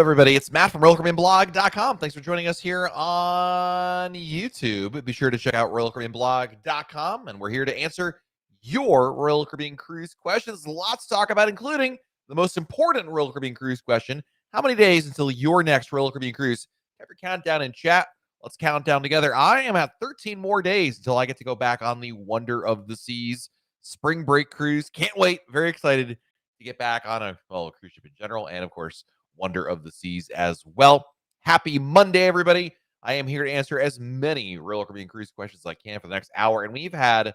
everybody. It's Matt from RoyalCaribbeanBlog.com. Thanks for joining us here on YouTube. Be sure to check out RoyalCaribbeanBlog.com, and we're here to answer your Royal Caribbean Cruise questions. Lots to talk about, including the most important Royal Caribbean Cruise question: how many days until your next Royal Caribbean Cruise? Have your countdown in chat. Let's count down together. I am at 13 more days until I get to go back on the Wonder of the Seas spring break cruise. Can't wait. Very excited to get back on a cruise ship in general, and of course, Wonder of the Seas as well. Happy Monday, everybody. I am here to answer as many Royal Caribbean Cruise questions as I can for the next hour, and we've had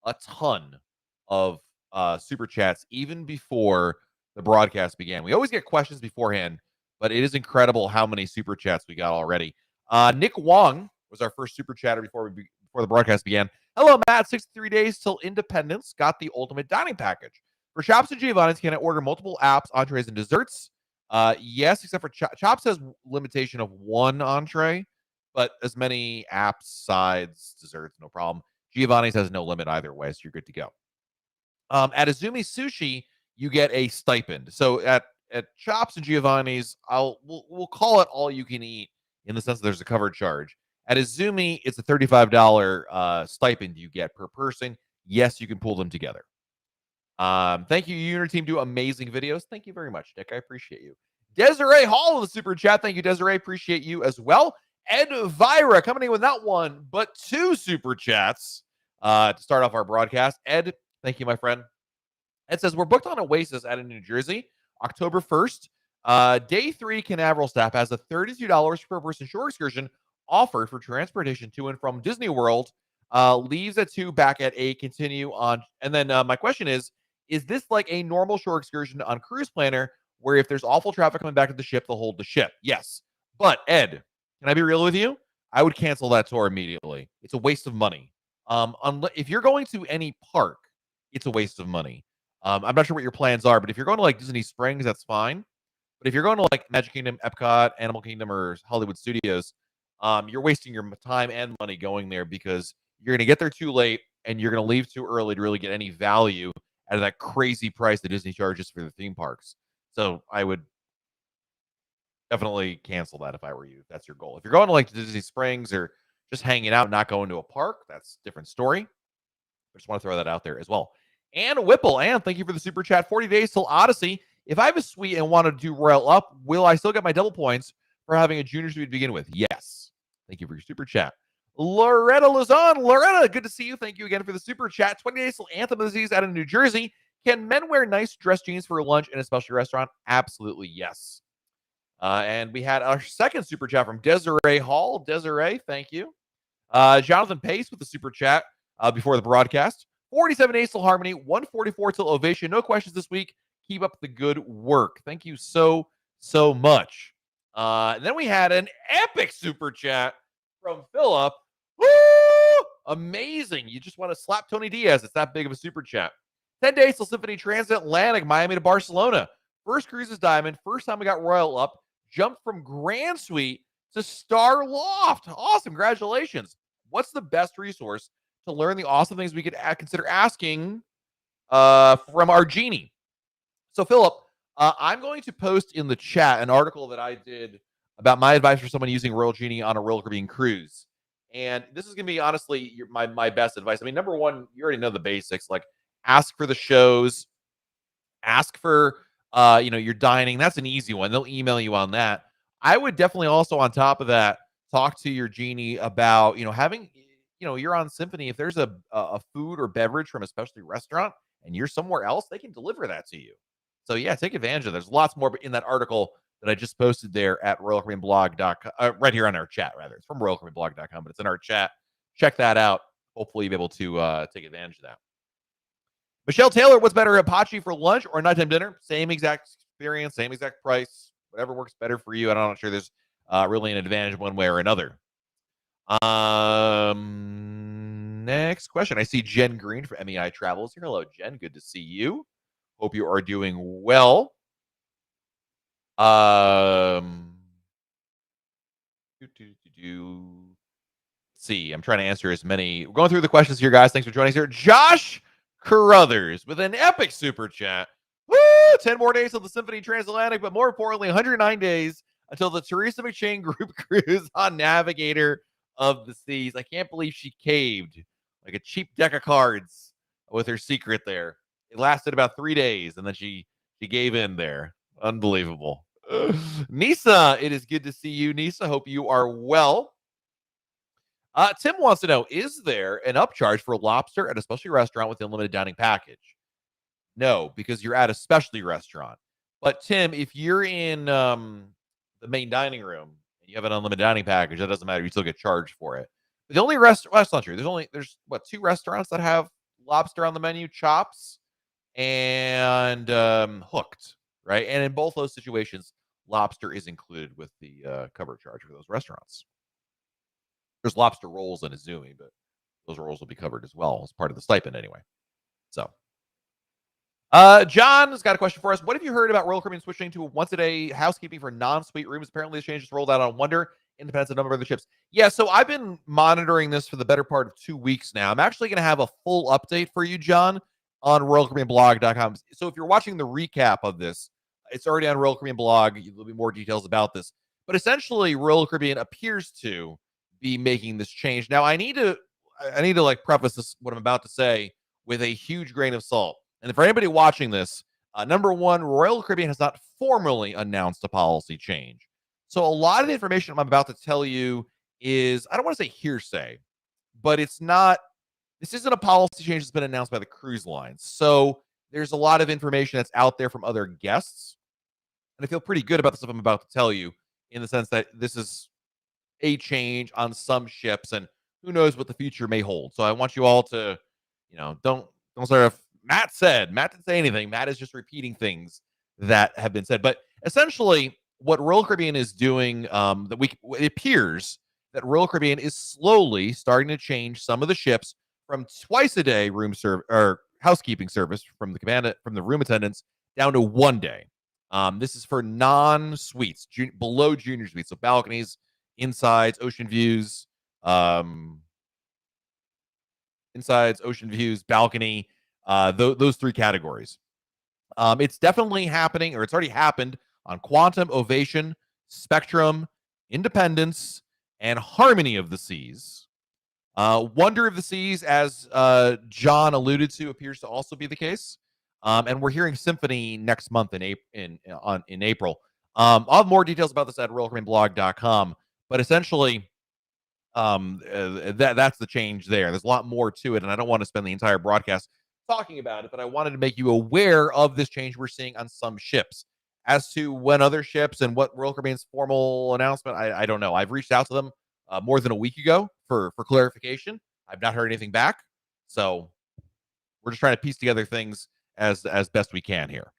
a ton of super chats even before the broadcast began. We always get questions beforehand, but it is incredible how many super chats we got already. Nick Wong was our first super chatter before the broadcast began. Hello, Matt. 63 days till independence. Got the ultimate dining package. For Chops and Giovanni's, can I order multiple apps, entrees, and desserts? Yes, except for Chops has limitation of one entree, but as many apps, sides, desserts, no problem. Giovanni's has no limit either way, so you're good to go. At Azumi Sushi, you get a stipend. So at Chops and Giovanni's, we'll call it all you can eat in the sense that there's a covered charge. At Azumi, it's a $35 stipend you get per person. Yes, you can pull them together. Thank you. You and your team do amazing videos. Thank you very much, Nick. I appreciate you. Desiree Hall of the super chat. Thank you, Desiree. Appreciate you as well. Ed Vira coming in with not one, but two super chats to start off our broadcast. Ed, thank you, my friend. Ed says, we're booked on Oasis out in New Jersey, October 1st. Day 3 Canaveral staff has a $32 per person shore excursion offered for transportation to and from Disney World. Leaves at 2, back at 8, continue on. And then my question is this like a normal shore excursion on Cruise Planner where if there's awful traffic coming back to the ship, they'll hold the ship? Yes. But Ed, can I be real with you? I would cancel that tour immediately. It's a waste of money. If you're going to any park, it's a waste of money. I'm not sure what your plans are, but if you're going to like Disney Springs, that's fine. But if you're going to like Magic Kingdom, Epcot, Animal Kingdom, or Hollywood Studios, you're wasting your time and money going there because you're going to get there too late and you're going to leave too early to really get any value out of that crazy price that Disney charges for the theme parks. So I would definitely cancel that if I were you. If that's your goal. If you're going to like Disney Springs or just hanging out, not going to a park, that's a different story. I just want to throw that out there as well. And Whipple, and thank you for the super chat. 40 days till Odyssey. If I have a suite and want to do Royal Up, will I still get my double points for having a junior suite to begin with? Yes. Thank you for your super chat. Loretta Luzon. Loretta, good to see you. Thank you again for the super chat. 20 days till Anthem of the Seas out in New Jersey. Can men wear nice dress jeans for lunch in a special restaurant? Absolutely yes. And we had our second super chat from Desiree Hall. Desiree, thank you. Jonathan Pace with the super chat before the broadcast. 47 days till Harmony, 144 till Ovation. No questions this week. Keep up the good work. Thank you so much. And then we had an epic super chat from Philip. Woo! Amazing. You just want to slap Tony Diaz. It's that big of a super chat. 10 days till Symphony Transatlantic, Miami to Barcelona. First cruise is Diamond. First time we got Royal Up. Jumped from Grand Suite to Star Loft. Awesome. Congratulations. What's the best resource to learn the awesome things we could consider asking from our genie? So, Philip, I'm going to post in the chat an article that I did about my advice for someone using Royal Genie on a Royal Caribbean cruise. And this is going to be, honestly, my best advice. I mean, number one, you already know the basics. Like, ask for the shows. Ask for, your dining. That's an easy one. They'll email you on that. I would definitely also, on top of that, talk to your genie about, having, you're on Symphony. If there's a food or beverage from a specialty restaurant and you're somewhere else, they can deliver that to you. So, yeah, take advantage of it. There's lots more in that article that I just posted there at RoyalCaribbeanBlog.com, right here on our chat, rather. It's from RoyalCaribbeanBlog.com, but it's in our chat. Check that out. Hopefully you'll be able to take advantage of that. Michelle Taylor, what's better, Apache for lunch or nighttime dinner? Same exact experience, same exact price, whatever works better for you. I'm not sure there's really an advantage one way or another. Next question. I see Jen Green from MEI Travels here. Hello, Jen. Good to see you. Hope you are doing well. See, I'm trying to answer as many. We're going through the questions here, guys. Thanks for joining us here. Josh Carruthers with an epic super chat. Woo! 10 more days till the Symphony Transatlantic, but more importantly, 109 days until the Teresa McShane group cruise on Navigator of the Seas. I can't believe she caved like a cheap deck of cards with her secret there. It lasted about 3 days, and then she gave in there. Unbelievable. Nisa, it is good to see you, Nisa. Hope you are well. Tim wants to know, is there an upcharge for lobster at a specialty restaurant with the unlimited dining package? No, because you're at a specialty restaurant. But Tim, if you're in the main dining room and you have an unlimited dining package, that doesn't matter. You still get charged for it. But the only restaurant, well, that's not true. There's what, 2 restaurants that have lobster on the menu: Chops and Hooked, right? And in both those situations, lobster is included with the cover charge for those restaurants. There's lobster rolls in Izumi, but those rolls will be covered as well as part of the stipend anyway. So, John has got a question for us. What have you heard about Royal Caribbean switching to once a day housekeeping for non-suite rooms? Apparently, this change is rolled out on Wonder, independent of the number of the ships. Yeah, so I've been monitoring this for the better part of 2 weeks now. I'm actually going to have a full update for you, John, on RoyalCaribbeanBlog.com. So if you're watching the recap of this, it's already on Royal Caribbean Blog. There'll be more details about this. But essentially, Royal Caribbean appears to be making this change. Now, I need to like preface this, what I'm about to say, with a huge grain of salt. And for anybody watching this, number one, Royal Caribbean has not formally announced a policy change. So a lot of the information I'm about to tell you is, I don't want to say hearsay, but this isn't a policy change that's been announced by the cruise lines. So there's a lot of information that's out there from other guests. And I feel pretty good about the stuff I'm about to tell you, in the sense that this is a change on some ships, and who knows what the future may hold. So I want you all to, don't sort of, Matt didn't say anything. Matt is just repeating things that have been said. But essentially, what Royal Caribbean is doing, it appears that Royal Caribbean is slowly starting to change some of the ships from twice a day room service or housekeeping service from the room attendants down to 1 day. This is for non-suites, below junior suites, so balconies, insides, ocean views, balcony, those 3 categories. It's definitely happening, or it's already happened on Quantum, Ovation, Spectrum, Independence, and Harmony of the Seas. Wonder of the Seas, as John alluded to, appears to also be the case. And we're hearing Symphony next month in April. I'll have more details about this at RoyalCaribbeanBlog.com. But essentially, that's the change there. There's a lot more to it, and I don't want to spend the entire broadcast talking about it, but I wanted to make you aware of this change we're seeing on some ships. As to when other ships and what Royal Caribbean's formal announcement, I don't know. I've reached out to them more than a week ago for clarification. I've not heard anything back, so we're just trying to piece together things as best we can here.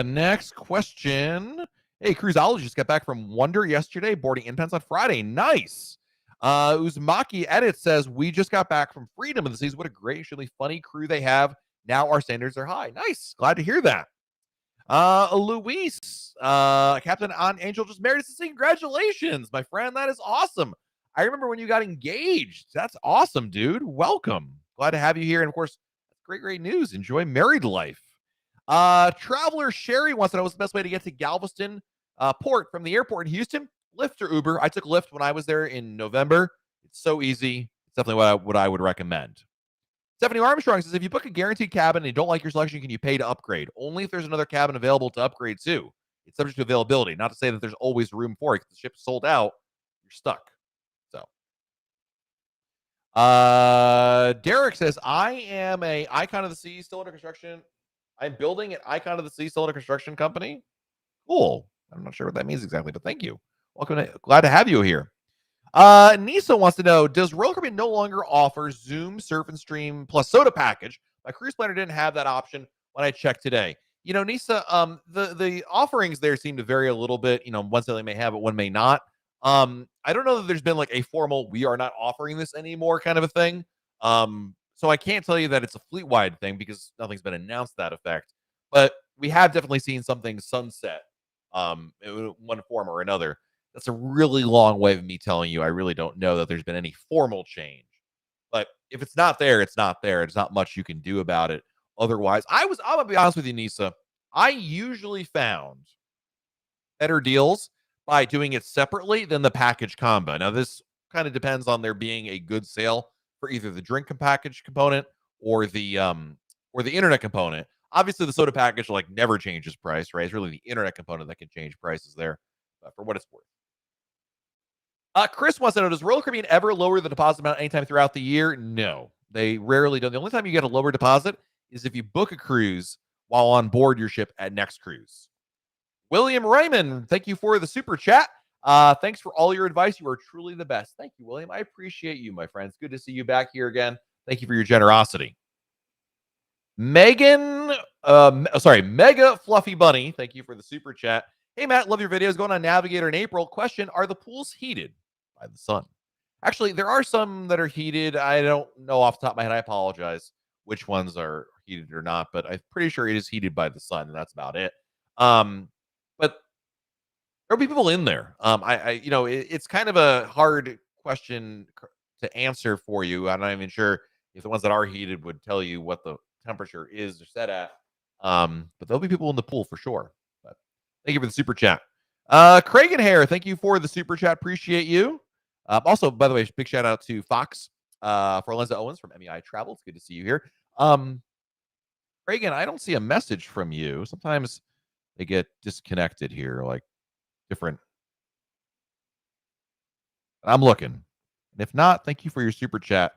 Next question. Hey, cruiseologist got back from Wonder yesterday, boarding Independence on Friday. Nice. Uzumaki Edit says, we just got back from Freedom of the Seas. What a graciously funny crew they have. Now our standards are high. Nice. Glad to hear that. Luis, Captain on Angel just married us to see. Congratulations, my friend. That is awesome. I remember when you got engaged. That's awesome, dude. Welcome. Glad to have you here. And of course, great news. Enjoy married life. Traveler Sherry wants to know what's the best way to get to Galveston Port from the airport in Houston. Lyft or Uber. I took Lyft when I was there in November. It's so easy. It's definitely what I would recommend. Stephanie Armstrong says, if you book a guaranteed cabin and you don't like your selection, can you pay to upgrade? Only if there's another cabin available to upgrade to. It's subject to availability. Not to say that there's always room for it. If the ship's sold out, you're stuck. So, Derek says, I am a Icon of the Sea still under construction. I'm building an Icon of the Sea still under construction company. Cool. I'm not sure what that means exactly, but thank you. Welcome. Glad to have you here. Nisa wants to know, does Royal Caribbean no longer offer Zoom, Surf and Stream plus soda package? My cruise planner didn't have that option when I checked today. Nisa, the offerings there seem to vary a little bit. One sailing may have it, one may not. I don't know that there's been like a formal, we are not offering this anymore kind of a thing. So I can't tell you that it's a fleet-wide thing because nothing's been announced to that effect. But we have definitely seen something sunset in one form or another. That's a really long way of me telling you I really don't know that there's been any formal change. But if it's not there, it's not there. There's not much you can do about it. Otherwise, I'm going to be honest with you, Nisa. I usually found better deals by doing it separately than the package combo. Now, this kind of depends on there being a good sale for either the drink package component or the internet component. Obviously, the soda package like never changes price, right? It's really the internet component that can change prices there, for what it's worth. Chris wants to know, does Royal Caribbean ever lower the deposit amount anytime throughout the year? No, they rarely do. The only time you get a lower deposit is if you book a cruise while on board your ship at next cruise. William Raymond, thank you for the super chat. Thanks for all your advice. You are truly the best. Thank you, William. I appreciate you, my friends. Good to see you back here again. Thank you for your generosity. Mega Fluffy Bunny. Thank you for the super chat. Hey, Matt, love your videos. Going on Navigator in April. Question, are the pools heated by the sun? Actually, there are some that are heated. I don't know off the top of my head. I apologize which ones are heated or not, but I'm pretty sure it is heated by the sun, and that's about it. But there'll be people in there. It's kind of a hard question to answer for you. I'm not even sure if the ones that are heated would tell you what the temperature is they're set at. But there'll be people in the pool for sure. But thank you for the super chat. Craig and Hare, thank you for the super chat. Appreciate you. Also, by the way, big shout out to Fox for Lenza Owens from MEI Travel. It's good to see you here. Reagan, I don't see a message from you. Sometimes they get disconnected here, like different. I'm looking. And if not, thank you for your super chat.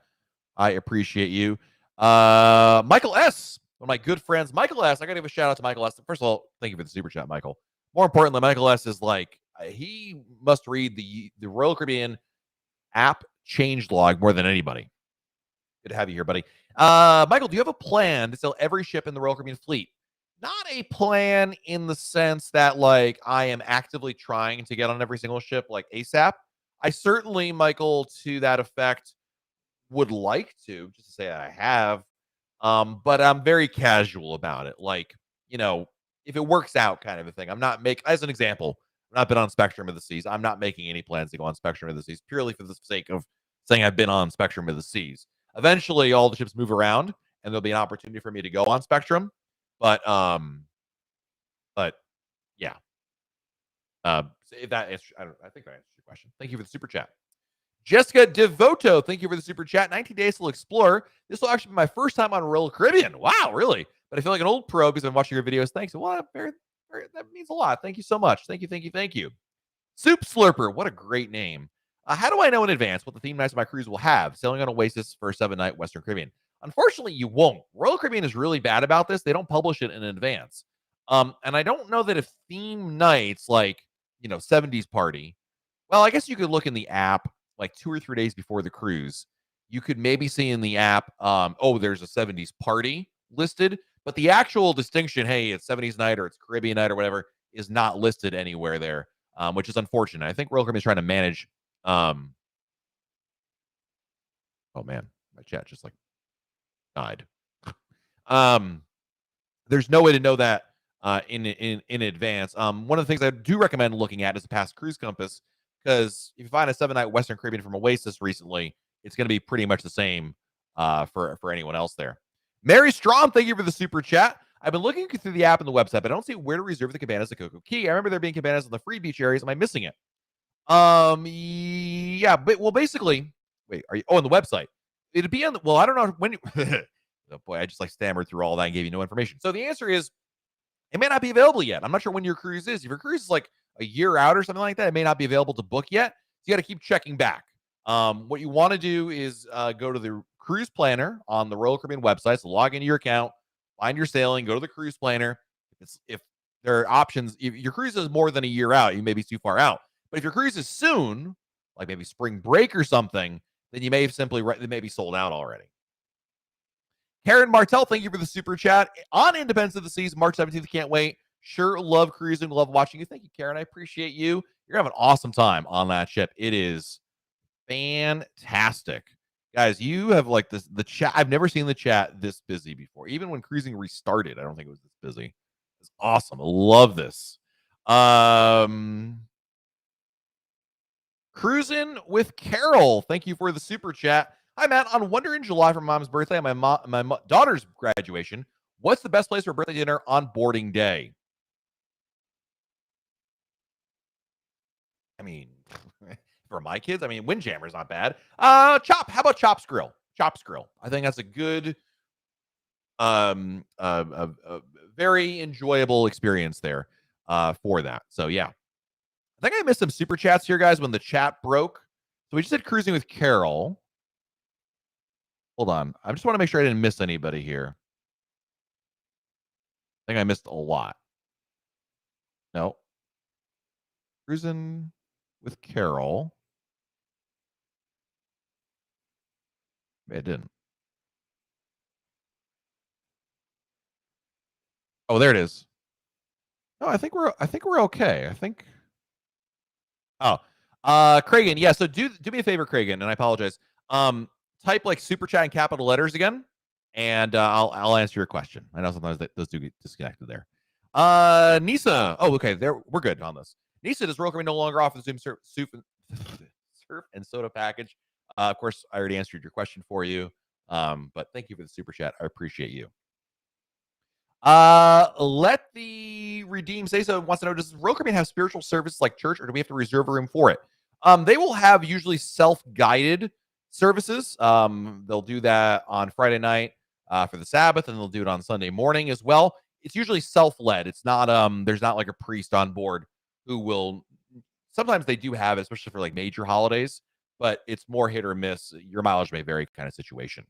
I appreciate you. Michael S., one of my good friends. Michael S., I got to give a shout out to Michael S. First of all, thank you for the super chat, Michael. More importantly, Michael S. is like, he must read the Royal Caribbean app change log more than anybody. Good to have you here, buddy. Michael, do you have a plan to sell every ship in the Royal Caribbean fleet? Not a plan in the sense that, like, I am actively trying to get on every single ship, like, ASAP. I certainly, Michael, to that effect, would like to, just to say that I have. But I'm very casual about it. Like, if it works out kind of a thing. I'm not as an example, I've not been on Spectrum of the Seas. I'm not making any plans to go on Spectrum of the Seas purely for the sake of saying I've been on Spectrum of the Seas. Eventually, all the ships move around, and there'll be an opportunity for me to go on Spectrum. But yeah. If that answers, I think that answers your question. Thank you for the super chat. Jessica Devoto, thank you for the super chat. 19 days to explore. This will actually be my first time on Royal Caribbean. Wow, really? But I feel like an old pro because I'm watching your videos. Thanks. Well, that means a lot. Thank you so much. Thank you. Soup Slurper, what a great name. How do I know in advance what the theme nights of my cruise will have? Sailing on Oasis for a 7-night Western Caribbean. Unfortunately, you won't. Royal Caribbean is really bad about this. They don't publish it in advance. And I don't know that if theme nights like, 70s party, well, I guess you could look in the app like 2 or 3 days before the cruise. You could maybe see in the app, there's a 70s party listed, but the actual distinction, hey, it's 70s night or it's Caribbean night or whatever, is not listed anywhere there, which is unfortunate. I think Royal Caribbean is trying to manage. Oh man, my chat just like died. There's no way to know that in advance. One of the things I do recommend looking at is the past cruise compass, because if you find a 7-night Western Caribbean from Oasis recently, it's going to be pretty much the same for anyone else there. Mary Strom, thank you for the super chat. I've been looking through the app and the website, but I don't see where to reserve the cabanas at Coco Key. I remember there being cabanas on the free beach areas. Am I missing it? Yeah, but basically, wait, are you? Oh, on the website. It'd be on the. Well, I don't know when. Oh boy, I just like stammered through all that and gave you no information. So the answer is, it may not be available yet. I'm not sure when your cruise is. If your cruise is like a year out or something like that, it may not be available to book yet. So you got to keep checking back. What you want to do is go to the cruise planner on the Royal Caribbean website. So log into your account, find your sailing, go to the cruise planner. If there are options, if your cruise is more than a year out, you may be too far out. But if your cruise is soon, like maybe spring break or something, then you may have it may be sold out already. Karen Martell, thank you for the super chat. On Independence of the Seas, March 17th. Can't wait. Sure love cruising. Love watching you. Thank you, Karen. I appreciate you. You're having an awesome time on that ship. It is fantastic. Guys, you have like the chat. I've never seen the chat this busy before. Even when cruising restarted, I don't think it was this busy. It's awesome. I love this. Cruising with Carol. Thank you for the super chat. Hi, Matt. On Wonder in July for Mom's birthday and my daughter's graduation, what's the best place for birthday dinner on boarding day? I mean, for my kids, I mean, Windjammer's not bad. Chop. How about Chop's Grill? Chop's Grill. I think that's a good, very enjoyable experience there, for that. So yeah, I think I missed some super chats here, guys, when the chat broke. So we just did cruising with Carol. Hold on, I just want to make sure I didn't miss anybody here. I think I missed a lot. No, cruising with Carol. It didn't. Oh, there it is. No, I think we're okay. I think. Oh, Kragan. Yeah. So do me a favor, Kragan, and I apologize. Um, type like super chat in capital letters again, and I'll answer your question. I know sometimes those do get disconnected there. Nisa. Oh, okay. There we're good on this. Nisa, does Roll no longer offer the Zoom surf and soda package? Of course, I already answered your question for you. But thank you for the super chat. I appreciate you. Let the redeem say so wants to know, does Royal Caribbean have spiritual services like church, or do we have to reserve a room for it? They will have usually self-guided services. They'll do that on Friday night for the Sabbath, and they'll do it on Sunday morning as well. It's usually self-led. It's not there's not like a priest on board who will. Sometimes they do have it, especially for like major holidays, but it's more hit or miss. Your mileage may vary, kind of situation.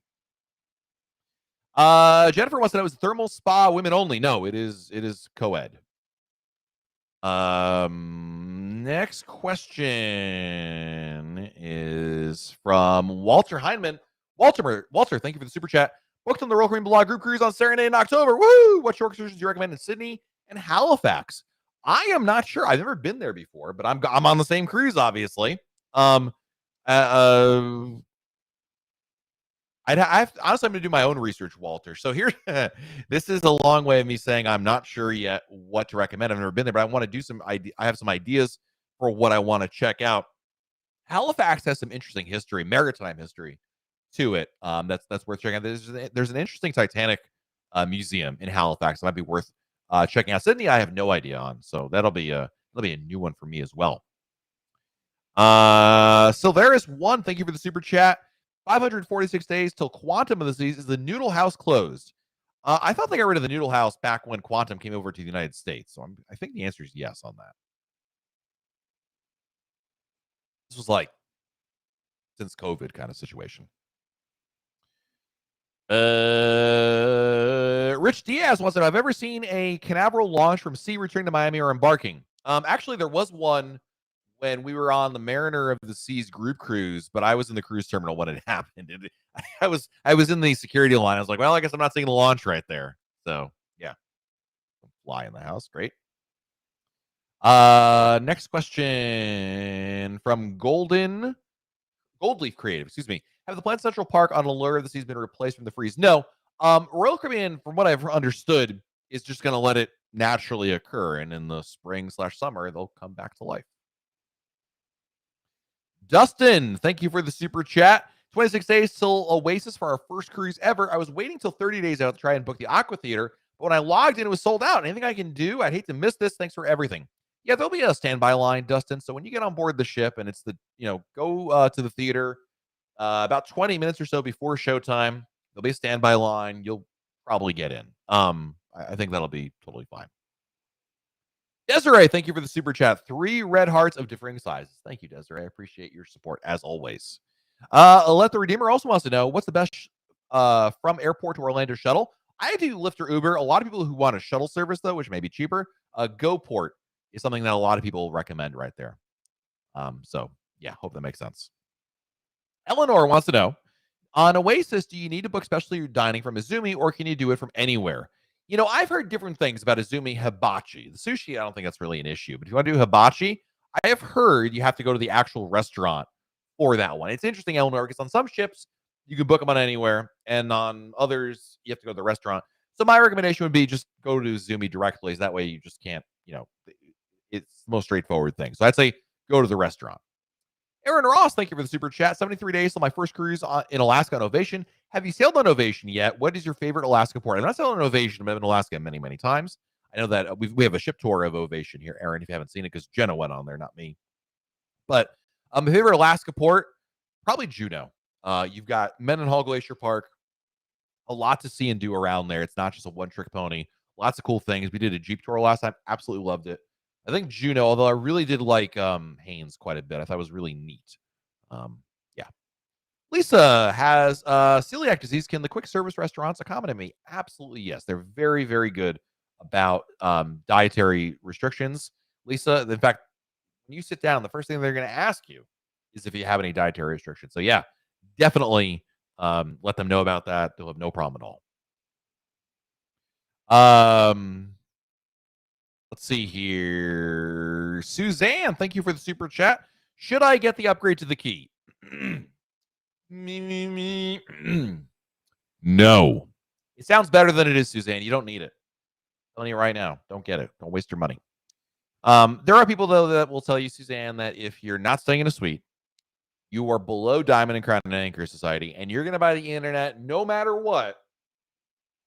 Jennifer wants to know, is thermal spa women only? No, it is co-ed. Next question is from Walter Heineman. Walter, thank you for the super chat. Booked on the Royal Caribbean Blog group cruise on Saturday in October. Woo! What shore excursions do you recommend in Sydney and Halifax? I am not sure. I've never been there before, but I'm on the same cruise, obviously. Um, uh, honestly, I'm going to do my own research, Walter. So here, this is a long way of me saying I'm not sure yet what to recommend. I've never been there, but I want to do some. I have some ideas for what I want to check out. Halifax has some interesting history, maritime history, to it. That's worth checking out. There's an interesting Titanic museum in Halifax that might be worth checking out. Sydney, I have no idea on, so that'll be a new one for me as well. So there is one. Thank you for the super chat. 546 days till Quantum of the Seas. Is the Noodle House closed? I thought they got rid of the Noodle House back when Quantum came over to the United States. So I think the answer is yes on that. This was like since COVID kind of situation. Rich Diaz wants to know, I've ever seen a Canaveral launch from sea returning to Miami or embarking. Actually, there was one when we were on the Mariner of the Seas group cruise, but I was in the cruise terminal when it happened. And I was in the security line. I was like, well, I guess I'm not seeing the launch right there. So yeah, fly in the house, great. Next question from Goldleaf Creative. Excuse me. Have the Plant Central Park on Allure of the Seas been replaced from the freeze? No. Royal Caribbean, from what I've understood, is just going to let it naturally occur, and in the spring/summer, they'll come back to life. Dustin, thank you for the super chat. 26 days till Oasis for our first cruise ever. I was waiting till 30 days out to try and book the Aqua Theater, but when I logged in, it was sold out. Anything I can do? I'd hate to miss this. Thanks for everything. Yeah, there'll be a standby line, Dustin. So when you get on board the ship and it's go to the theater about 20 minutes or so before showtime, there'll be a standby line. You'll probably get in. I think that'll be totally fine. Desiree, thank you for the super chat. 3 red hearts of differing sizes. Thank you, Desiree. I appreciate your support as always. Let the Redeemer also wants to know, what's the best from airport to Orlando shuttle? I do Lyft or Uber. A lot of people who want a shuttle service, though, which may be cheaper, GoPort is something that a lot of people recommend right there. So, yeah, hope that makes sense. Eleanor wants to know, on Oasis, do you need to book specialty dining from Izumi, or can you do it from anywhere? I've heard different things about Izumi Hibachi. The sushi, I don't think that's really an issue. But if you want to do hibachi, I have heard you have to go to the actual restaurant for that one. It's interesting, Eleanor, because on some ships, you can book them on anywhere. And on others, you have to go to the restaurant. So my recommendation would be just go to Izumi directly. So that way you just can't, it's the most straightforward thing. So I'd say go to the restaurant. Aaron Ross, thank you for the super chat. 73 days till my first cruise in Alaska on Ovation. Have you sailed on Ovation yet? What is your favorite Alaska port? I'm not sailed on Ovation, but I've been in Alaska many, many times. I know that we have a ship tour of Ovation here, Aaron, if you haven't seen it, because Jenna went on there, not me. But my favorite Alaska port, probably Juneau. You've got Mendenhall Glacier Park, a lot to see and do around there. It's not just a one trick pony. Lots of cool things. We did a Jeep tour last time. Absolutely loved it. I think Juneau, although I really did like Haynes quite a bit. I thought it was really neat. Yeah. Lisa has celiac disease. Can the quick service restaurants accommodate me? Absolutely yes. They're very, very good about dietary restrictions. Lisa, in fact, when you sit down, the first thing they're going to ask you is if you have any dietary restrictions. So yeah, definitely let them know about that. They'll have no problem at all. Let's see here. Suzanne, thank you for the super chat. Should I get the upgrade to the key? me. No. It sounds better than it is, Suzanne. You don't need it. I'm telling you right now. Don't get it. Don't waste your money. There are people, though, that will tell you, Suzanne, that if you're not staying in a suite, you are below Diamond and Crown and Anchor Society, and you're going to buy the internet no matter what.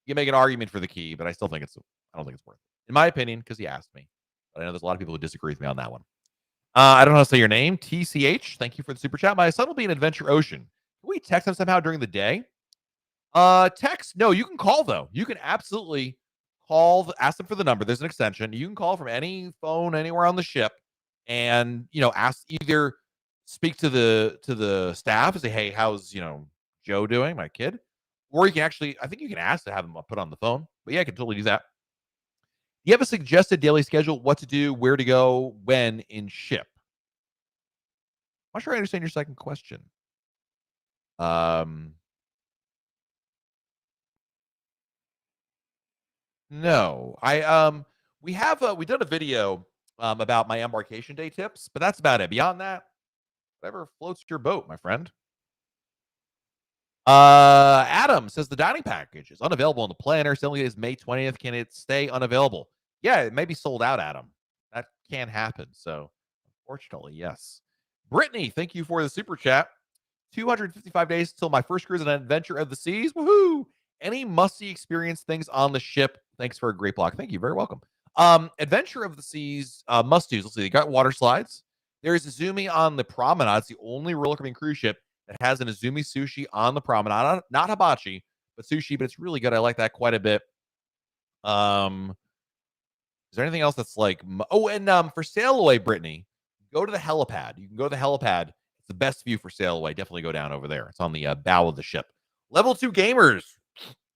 You can make an argument for the key, but I don't think it's worth it. In my opinion, because he asked me. But I know there's a lot of people who disagree with me on that one. I don't know how to say your name. TCH, thank you for the super chat. My son will be in Adventure Ocean. Can we text him somehow during the day? Text? No, you can call, though. You can absolutely call, ask them for the number. There's an extension. You can call from any phone anywhere on the ship and, ask, either speak to the staff and say, hey, how's, Joe doing, my kid? Or you can actually, I think you can ask to have them put on the phone. But yeah, I can totally do that. Do you have a suggested daily schedule? What to do, where to go, when in ship? I'm not sure I understand your second question. No, we done a video about my embarkation day tips, but that's about it. Beyond that, whatever floats your boat, my friend. Adam says the dining package is unavailable in the planner. Selling is May 20th. Can it stay unavailable? Yeah, it may be sold out, Adam. That can happen. So, unfortunately, yes. Brittany, thank you for the super chat. 255 days till my first cruise and adventure of the seas. Woohoo! Any must-see experience things on the ship? Thanks for a great block. Thank you. Very welcome. Adventure of the Seas must-dos. Let's see. They got water slides. There's Izumi on the promenade. It's the only roller coaster cruise ship that has an Izumi sushi on the promenade. Not hibachi, but sushi, but it's really good. I like that quite a bit. Is there anything else that's like... Oh, and for Sail Away, Brittany, go to the helipad. You can go to the helipad. It's the best view for Sail Away. Definitely go down over there. It's on the bow of the ship. Level 2 gamers.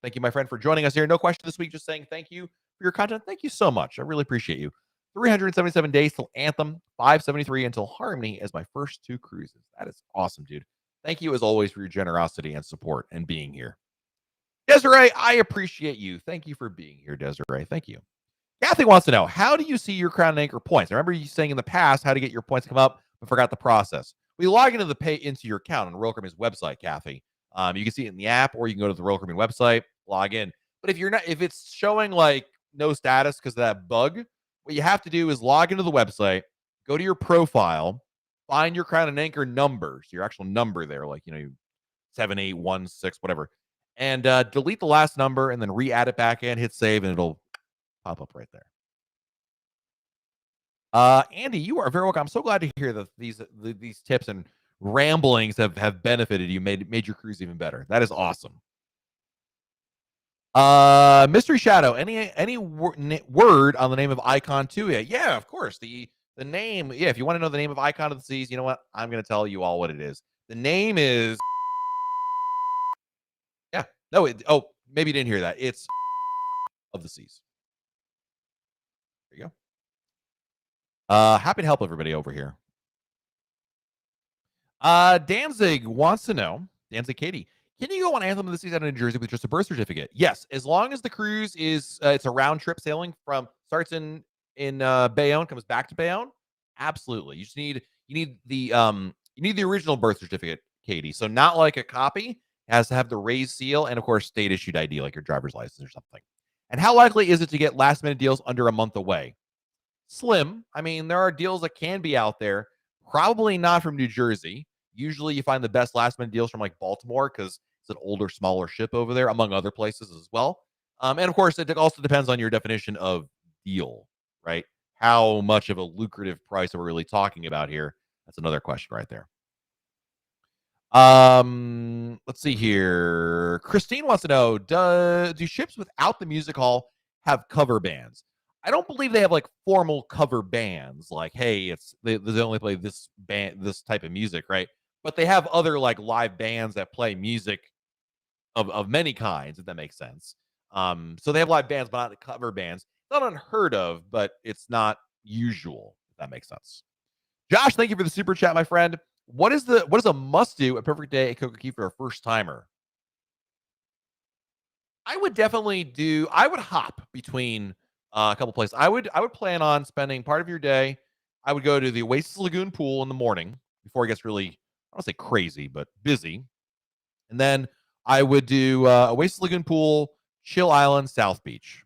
Thank you, my friend, for joining us here. No question this week, just saying thank you for your content. Thank you so much. I really appreciate you. 377 days till Anthem, 573 until Harmony as my first 2 cruises. That is awesome, dude. Thank you, as always, for your generosity and support and being here. Desiree, I appreciate you. Thank you for being here, Desiree. Thank you. Kathy wants to know, how do you see your Crown and Anchor points? I remember you saying in the past how to get your points to come up, but forgot the process. We log into your account on Royal Caribbean's website, Kathy. You can see it in the app, or you can go to the Royal Caribbean website, log in. But if it's showing like no status because of that bug, what you have to do is log into the website, go to your profile, find your Crown and Anchor numbers, your actual number there, like 7816, whatever, and delete the last number, and then re-add it back in, hit save, and it'll pop up right there. Andy, you are very welcome. I'm so glad to hear that these tips and ramblings have benefited you, made your cruise even better. That is awesome. Mystery Shadow, any word on the name of Icon 2? Yeah, of course. The name, if you want to know the name of Icon of the Seas, you know what? I'm going to tell you all what it is. The name is... Yeah. No, maybe you didn't hear that. It's of the Seas. There you go. Happy to help everybody over here. Danzig wants to know, Danzig Katie, can you go on Anthem of the Seas out of New Jersey with just a birth certificate? Yes, as long as the cruise is it's a round trip sailing starts in Bayonne, comes back to Bayonne. Absolutely, you need the original birth certificate, Katie. So not like a copy. It has to have the raised seal and of course state issued ID like your driver's license or something. And how likely is it to get last minute deals under a month away? Slim. I mean, there are deals that can be out there. Probably not from New Jersey. Usually you find the best last minute deals from like Baltimore because it's an older, smaller ship over there, among other places as well. And of course, it also depends on your definition of deal, right? How much of a lucrative price are we really talking about here? That's another question right there. Let's see here. Christine wants to know, do ships without the music hall have cover bands? I don't believe they have like formal cover bands. Like, hey, they only play this type of music, right? But they have other like live bands that play music of many kinds, if that makes sense. So they have live bands, but not cover bands. Not unheard of, but it's not usual, if that makes sense. Josh, thank you for the super chat, my friend. What is a must do a perfect day at Coca Key for a first timer? I would hop between a couple places. I would plan on spending part of your day. I would go to the Oasis Lagoon pool in the morning before it gets really, I don't say crazy, but busy. And then I would do Oasis Lagoon pool, Chill Island, South Beach.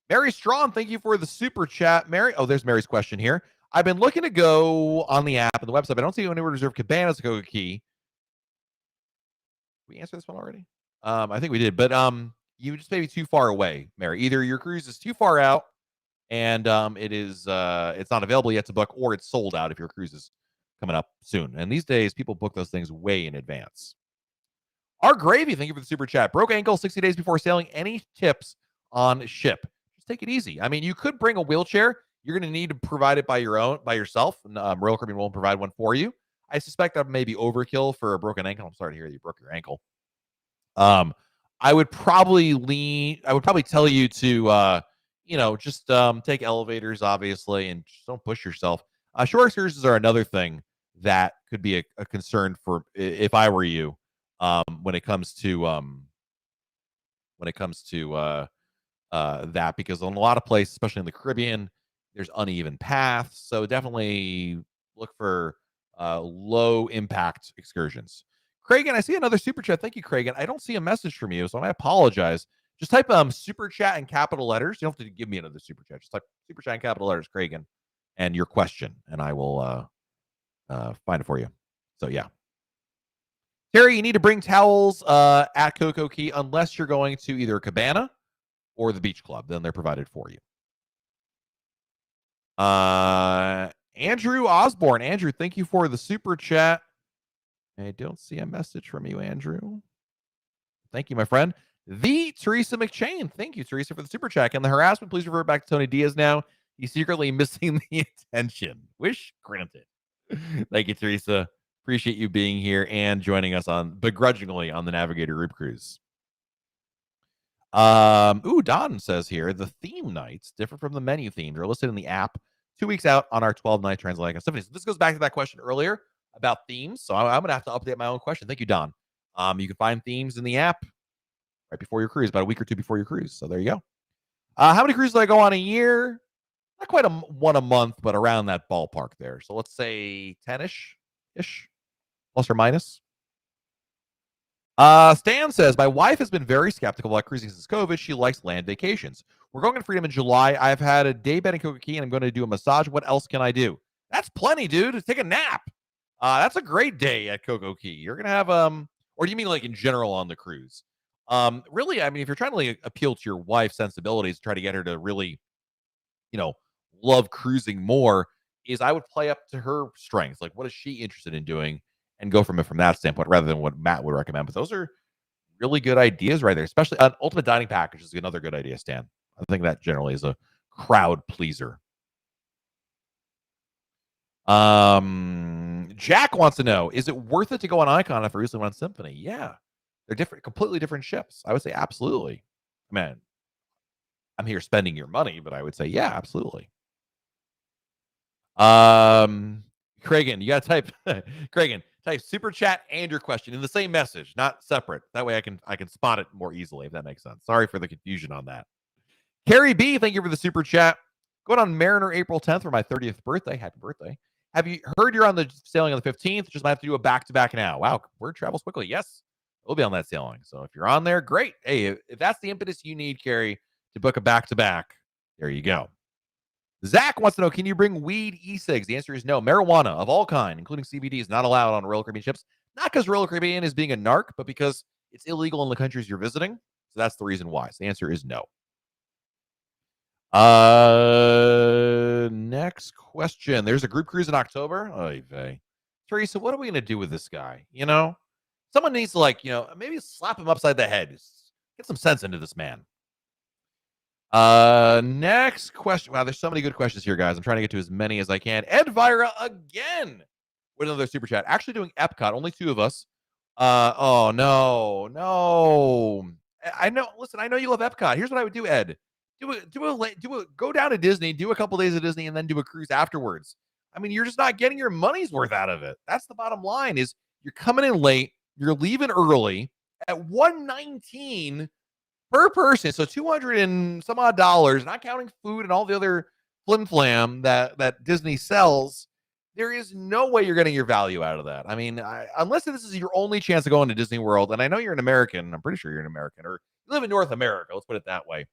Mary Strong, thank you for the super chat. Mary, oh, there's Mary's question here. I've been looking to go on the app and the website, but I don't see anywhere to reserve cabanas at Coca Key. We answered this one already? I think we did, but you just may be too far away, Mary. Either your cruise is too far out and it's not available yet to book, or it's sold out if your cruise is coming up soon. And these days, people book those things way in advance. Our Gravy, thank you for the super chat. Broke ankle 60 days before sailing. Any tips on ship? Just take it easy. I mean, you could bring a wheelchair. You're going to need to provide it by yourself. Royal Caribbean won't provide one for you. I suspect that may be overkill for a broken ankle. I'm sorry to hear that you broke your ankle. I would probably tell you to, just take elevators, obviously, and just don't push yourself. Shore excursions are another thing that could be a concern for if I were you. When it comes to that, because in a lot of places, especially in the Caribbean, there's uneven paths. So definitely look for low impact excursions. Cragen, I see another super chat. Thank you, Cragen. I don't see a message from you, so I apologize. Just type super chat in capital letters. You don't have to give me another super chat. Just type super chat in capital letters, Cragen, and your question, and I will find it for you. So yeah. Terry, you need to bring towels at Coco Key unless you're going to either a cabana or the beach club. Then they're provided for you. Andrew Osborne. Andrew, thank you for the super chat. I don't see a message from you, Andrew. Thank you, my friend. The Teresa McChain. Thank you, Teresa, for the super chat. And the harassment, please revert back to Tony Diaz now. He's secretly missing the attention. Wish granted. Thank you, Teresa. Appreciate you being here and joining us begrudgingly on the Navigator Rube Cruise. Don says here, the theme nights different from the menu themes are listed in the app 2 weeks out on our 12-night Transatlantic Symphony. So this goes back to that question earlier about themes. So I'm going to have to update my own question. Thank you, Don. You can find themes in the app right before your cruise, about a week or two before your cruise. So there you go. How many cruises do I go on a year? Not quite one a month, but around that ballpark there. So let's say 10-ish, plus or minus. Stan says, my wife has been very skeptical about cruising since COVID. She likes land vacations. We're going to Freedom in July. I've had a day bed in Coca Key, and I'm going to do a massage. What else can I do? That's plenty, dude. Take a nap. That's a great day at Coco Key. You're going to have, or do you mean like in general on the cruise? Really, I mean, if you're trying to like appeal to your wife's sensibilities, try to get her to really, love cruising more, is I would play up to her strengths. Like, what is she interested in doing? And go from that standpoint rather than what Matt would recommend. But those are really good ideas right there, especially an ultimate dining package is another good idea, Stan. I think that generally is a crowd pleaser. Jack wants to know, is it worth it to go on Icon if I recently went on Symphony? Yeah. They're different, completely different ships. I would say absolutely. Man, I'm here spending your money, but I would say, yeah, absolutely. Cragen, you got to type Cragen, type super chat and your question in the same message, not separate. That way I can spot it more easily, if that makes sense. Sorry for the confusion on that. Carrie B, thank you for the super chat. Going on Mariner April 10th for my 30th birthday. Happy birthday. Have you heard you're on the sailing on the 15th? Just might have to do a back-to-back now. Wow, word travels quickly. Yes, we'll be on that sailing. So if you're on there, great. Hey, if that's the impetus you need, Carrie, to book a back-to-back, there you go. Zach wants to know, can you bring weed e-cigs? The answer is no. Marijuana of all kind, including CBD, is not allowed on Royal Caribbean ships. Not because Royal Caribbean is being a narc, but because it's illegal in the countries you're visiting. So that's the reason why. So the answer is no. Next question. There's a group cruise in October. Oy vey. Teresa, what are we going to do with this guy? Someone needs to, maybe slap him upside the head. Get some sense into this man. Next question. Wow, there's so many good questions here, guys. I'm trying to get to as many as I can. Edvira again with another super chat. Actually doing Epcot. Only 2 of us. Oh no. I know. Listen, I know you love Epcot. Here's what I would do, Ed. Go down to Disney, do a couple days of Disney, and then do a cruise afterwards. I mean, you're just not getting your money's worth out of it. That's the bottom line. Is you're coming in late, you're leaving early at $119 per person, so 200 and some odd dollars, not counting food and all the other flim flam that Disney sells. There is no way you're getting your value out of that. I mean, unless this is your only chance of going to Disney World, and I know you're an American. I'm pretty sure you're an American, or you live in North America. Let's put it that way.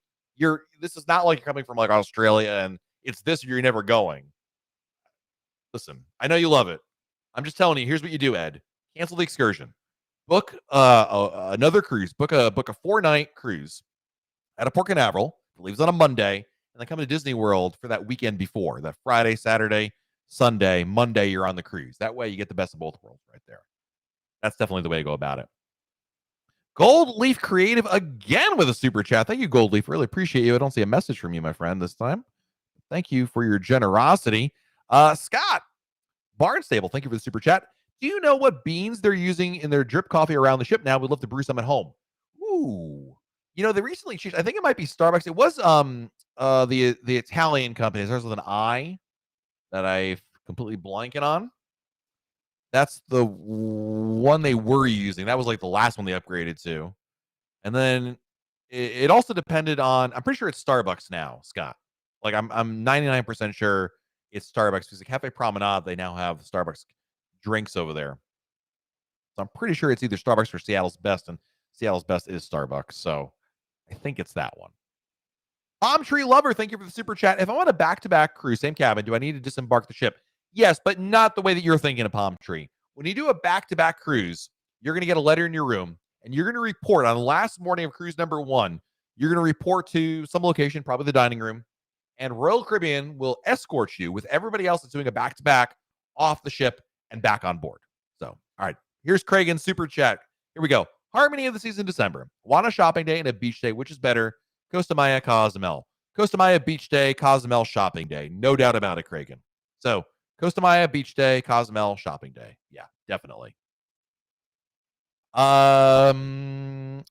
This is not like you're coming from like Australia and it's this or you're never going. Listen, I know you love it. I'm just telling you, here's what you do, Ed. Cancel the excursion. Book another cruise. Book a 4-night cruise at a Port Canaveral. It leaves on a Monday, and then come to Disney World for that weekend before. That Friday, Saturday, Sunday, Monday, you're on the cruise. That way you get the best of both worlds right there. That's definitely the way to go about it. Gold Leaf Creative again with a super chat. Thank you, Gold Leaf. Really appreciate you. I don't see a message from you, my friend, this time. Thank you for your generosity. Scott Barnstable, thank you for the super chat. Do you know what beans they're using in their drip coffee around the ship now? We'd love to brew some at home. Ooh. They recently changed. I think it might be Starbucks. It was the Italian company. There's with an I that I completely blanking on. That's the one they were using. That was like the last one they upgraded to. And then it also depended on, I'm pretty sure it's Starbucks now, Scott. Like I'm 99% sure it's Starbucks because the Cafe Promenade, they now have Starbucks drinks over there. So I'm pretty sure it's either Starbucks or Seattle's Best, and Seattle's Best is Starbucks. So I think it's that one. Palm Tree Lover, thank you for the super chat. If I want a back-to-back cruise, same cabin, do I need to disembark the ship? Yes, but not the way that you're thinking of Palm Tree. When you do a back-to-back cruise, you're going to get a letter in your room, and you're going to report on the last morning of cruise number 1. You're going to report to some location, probably the dining room, and Royal Caribbean will escort you with everybody else that's doing a back-to-back off the ship and back on board. So, all right, here's Cragen's super chat. Here we go. Harmony of the season, December. Want a shopping day and a beach day, which is better? Costa Maya, Cozumel. Costa Maya, beach day, Cozumel, shopping day. No doubt about it, Cragen. So, Costa Maya, beach day, Cozumel, shopping day. Yeah, definitely.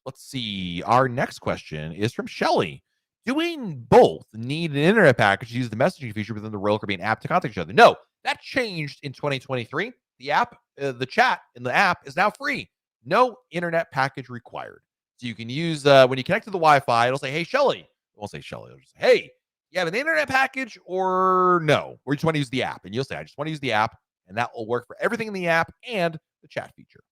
Let's see. Our next question is from Shelly. Doing both need an internet package to use the messaging feature within the Royal Caribbean app to contact each other? No, that changed in 2023. The app, the chat in the app is now free. No internet package required. So you can use, when you connect to the Wi-Fi, it'll say, hey, Shelly. It won't say Shelly. It'll just say, hey, you have an internet package or no? Or you just want to use the app? And you'll say, I just want to use the app. And that will work for everything in the app and the chat feature.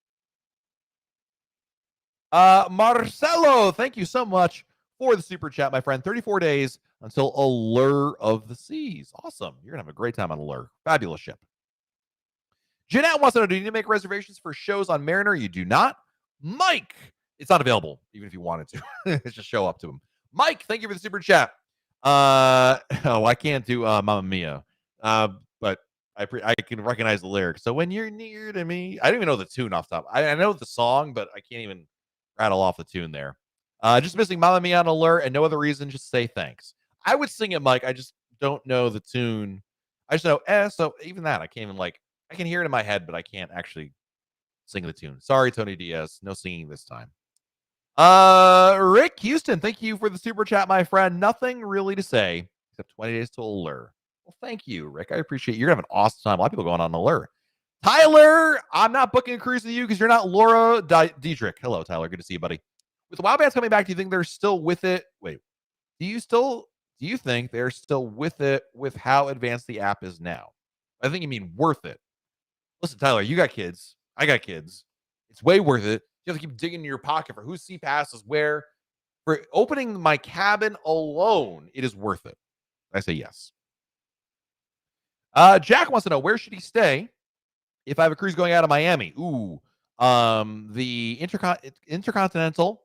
Marcelo, thank you so much for the super chat, my friend. 34 days until Allure of the Seas. Awesome. You're going to have a great time on Allure. Fabulous ship. Jeanette wants to know, do you need to make reservations for shows on Mariner? You do not. Mike, it's not available, even if you wanted to. It's just show up to him. Mike, thank you for the super chat. I can't do Mamma Mia. But I can recognize the lyrics. So when you're near to me, I don't even know the tune off the top. I know the song, but I can't even rattle off the tune there. Just missing Mamma Mia on Alert, and no other reason, just say thanks. I would sing it, Mike. I just don't know the tune. I just know, so even that, I can't even I can hear it in my head, but I can't actually sing the tune. Sorry, Tony Diaz. No singing this time. Rick Houston, thank you for the super chat, my friend. Nothing really to say except 20 days to Allure. Well, thank you, Rick. I appreciate it. You're going to have an awesome time. A lot of people going on Allure. Tyler, I'm not booking a cruise with you because you're not Laura Diedrich. Hello, Tyler. Good to see you, buddy. With the Wildcats coming back, do you think they're still with it? Wait, do you think they're still with it with how advanced the app is now? I think you mean worth it. Listen, Tyler, you got kids. I got kids. It's way worth it. You have to keep digging in your pocket for whose seat passes where. For opening my cabin alone, it is worth it. I say yes. Jack wants to know, where should he stay if I have a cruise going out of Miami? Ooh, the Intercontinental,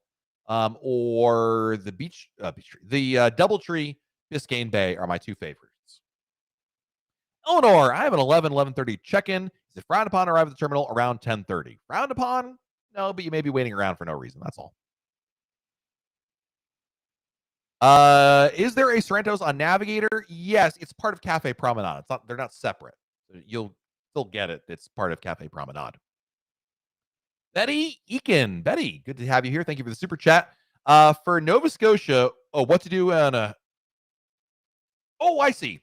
or the the DoubleTree Biscayne Bay are my two favorites. Eleanor, I have an 11:30 check-in. Is it frowned upon to arrive at the terminal around 10:30? Frowned upon? No, but you may be waiting around for no reason. That's all. Is there a Sorrento's on Navigator? Yes, it's part of Cafe Promenade. It's not. They're not separate. You'll still get it. It's part of Cafe Promenade. Betty Eakin. Betty, good to have you here. Thank you for the super chat. For Nova Scotia, what to do on a... Oh, I see.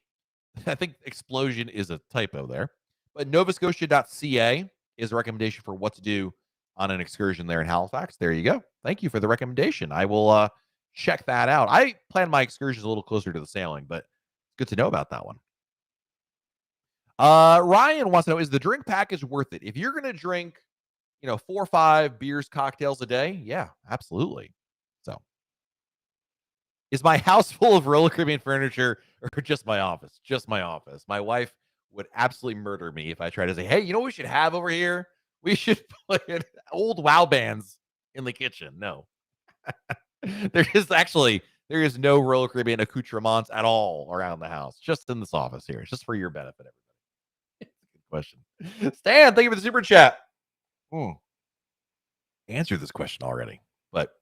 I think explosion is a typo there. But novascotia.ca is a recommendation for what to do on an excursion there in Halifax. There you go. Thank you for the recommendation. I will check that out. I plan my excursions a little closer to the sailing, but it's good to know about that one. Ryan wants to know, is the drink package worth it? If you're going to drink, 4 or 5 beers, cocktails a day, yeah, absolutely. So, is my house full of Royal Caribbean furniture or just my office? Just my office. My wife would absolutely murder me if I tried to say, hey, you know what we should have over here? We should put old WoW bands in the kitchen. No. There is no Royal Caribbean accoutrements at all around the house. Just in this office here. It's just for your benefit, everybody. Good question. Stan, thank you for the super chat. Answered this question already. But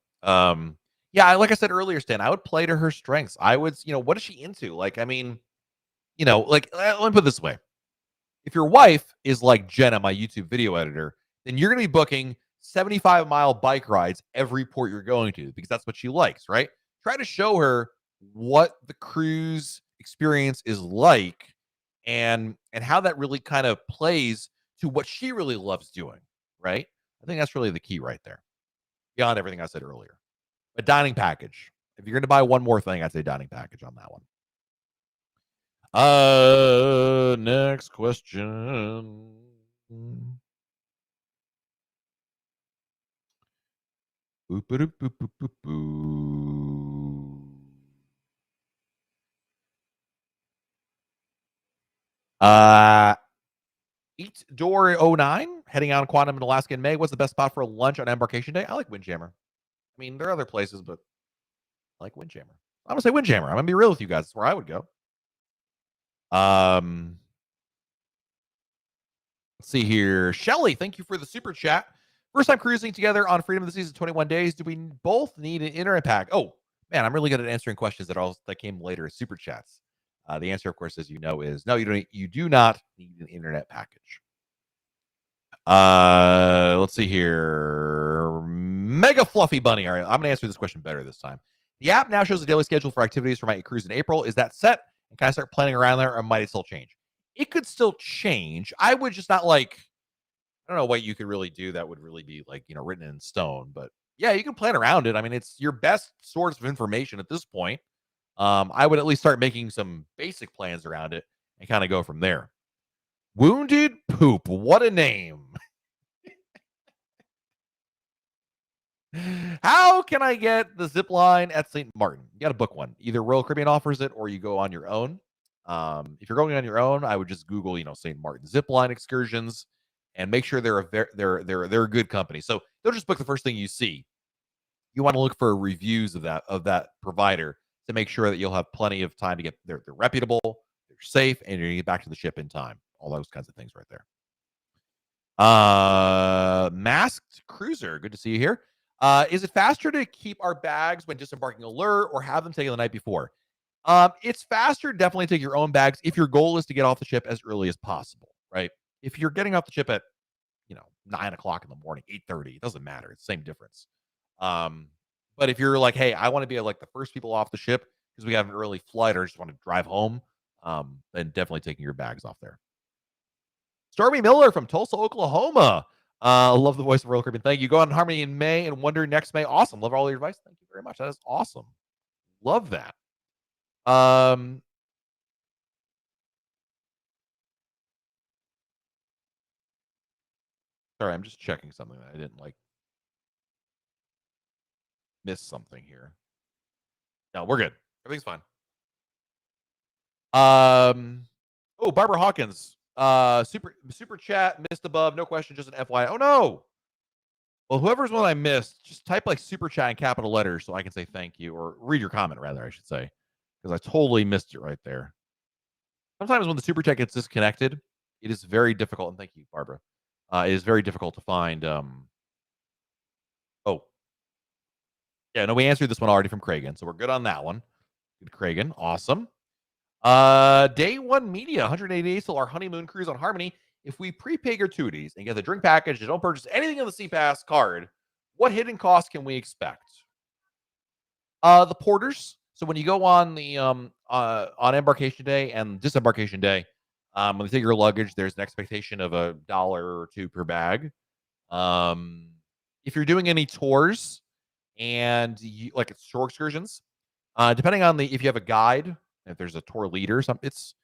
yeah, like I said earlier, Stan, I would play to her strengths. I would, what is she into? Like, I mean, let me put it this way. If your wife is like Jenna, my YouTube video editor, then you're going to be booking 75-mile bike rides every port you're going to because that's what she likes, right? Try to show her what the cruise experience is like and how that really kind of plays to what she really loves doing, right? I think that's really the key right there. Beyond everything I said earlier. A dining package. If you're going to buy one more thing, I'd say dining package on that one. Next question. Eat Door 09, heading out on Quantum in Alaska in May. What's the best spot for lunch on Embarkation Day? I like Windjammer. I mean, there are other places, but I like Windjammer. I'm going to say Windjammer. I'm going to be real with you guys. That's where I would go. Let's see here. Shelly, thank you for the super chat. First time cruising together on Freedom of the Seas 21 days. Do we both need an internet pack? Oh, man, I'm really good at answering questions that came later as super chats. The answer, of course, as you know, is no, you do not need an internet package. Let's see here. Mega Fluffy Bunny. All right, I'm going to answer this question better this time. The app now shows a daily schedule for activities for my cruise in April. Is that set? And can I start planning around there, or might it still change? It could still change. I would just not I don't know what you could really do that would really be written in stone. But yeah, you can plan around it. I mean, it's your best source of information at this point. I would at least start making some basic plans around it and kind of go from there. Wounded Poop. What a name. How can I get the zip line at St. Martin? You got to book one. Either Royal Caribbean offers it or you go on your own. If you're going on your own, I would just Google, St. Martin zip line excursions and make sure they're a good company. So don't just book the first thing you see. You want to look for reviews of that provider to make sure that you'll have plenty of time to get they're reputable, they're safe, and you're going to get back to the ship in time. All those kinds of things right there. Masked Cruiser, good to see you here. Is it faster to keep our bags when disembarking alert or have them taken the night before? It's faster to definitely take your own bags if your goal is to get off the ship as early as possible, right? If you're getting off the ship at 9 o'clock in the morning, 8:30, it doesn't matter. It's the same difference. But if you're like, hey, I want to be like the first people off the ship because we have an early flight or just want to drive home, then definitely taking your bags off there. Stormy Miller from Tulsa, Oklahoma. Love the voice of Royal Caribbean. Thank you. Go on Harmony in May and Wonder next May. Awesome. Love all your advice. Thank you very much. That is awesome. Love that. Sorry, I'm just checking something that I didn't miss something here. No, we're good. Everything's fine. Oh, Barbara Hawkins. Super chat missed above. No question, just an FYI. Oh no. Well, whoever's one I missed, just type super chat in capital letters so I can say thank you, or read your comment rather, I should say, because I totally missed it right there. Sometimes when the super chat gets disconnected, it is very difficult. And thank you, Barbara. It is very difficult to find. Oh, yeah, no, we answered this one already from Kragan, so we're good on that one. Good, Kragan, awesome. Day one media, 180 days till our honeymoon cruise on Harmony. If we prepay gratuities and get the drink package and don't purchase anything on the CPass card, what hidden costs can we expect? The porters. So when you go on the on embarkation day and disembarkation day, when you take your luggage, there's an expectation of $1 or $2 per bag. If you're doing any tours and you, like it's shore excursions, depending on if you have a guide, if there's a tour leader, it's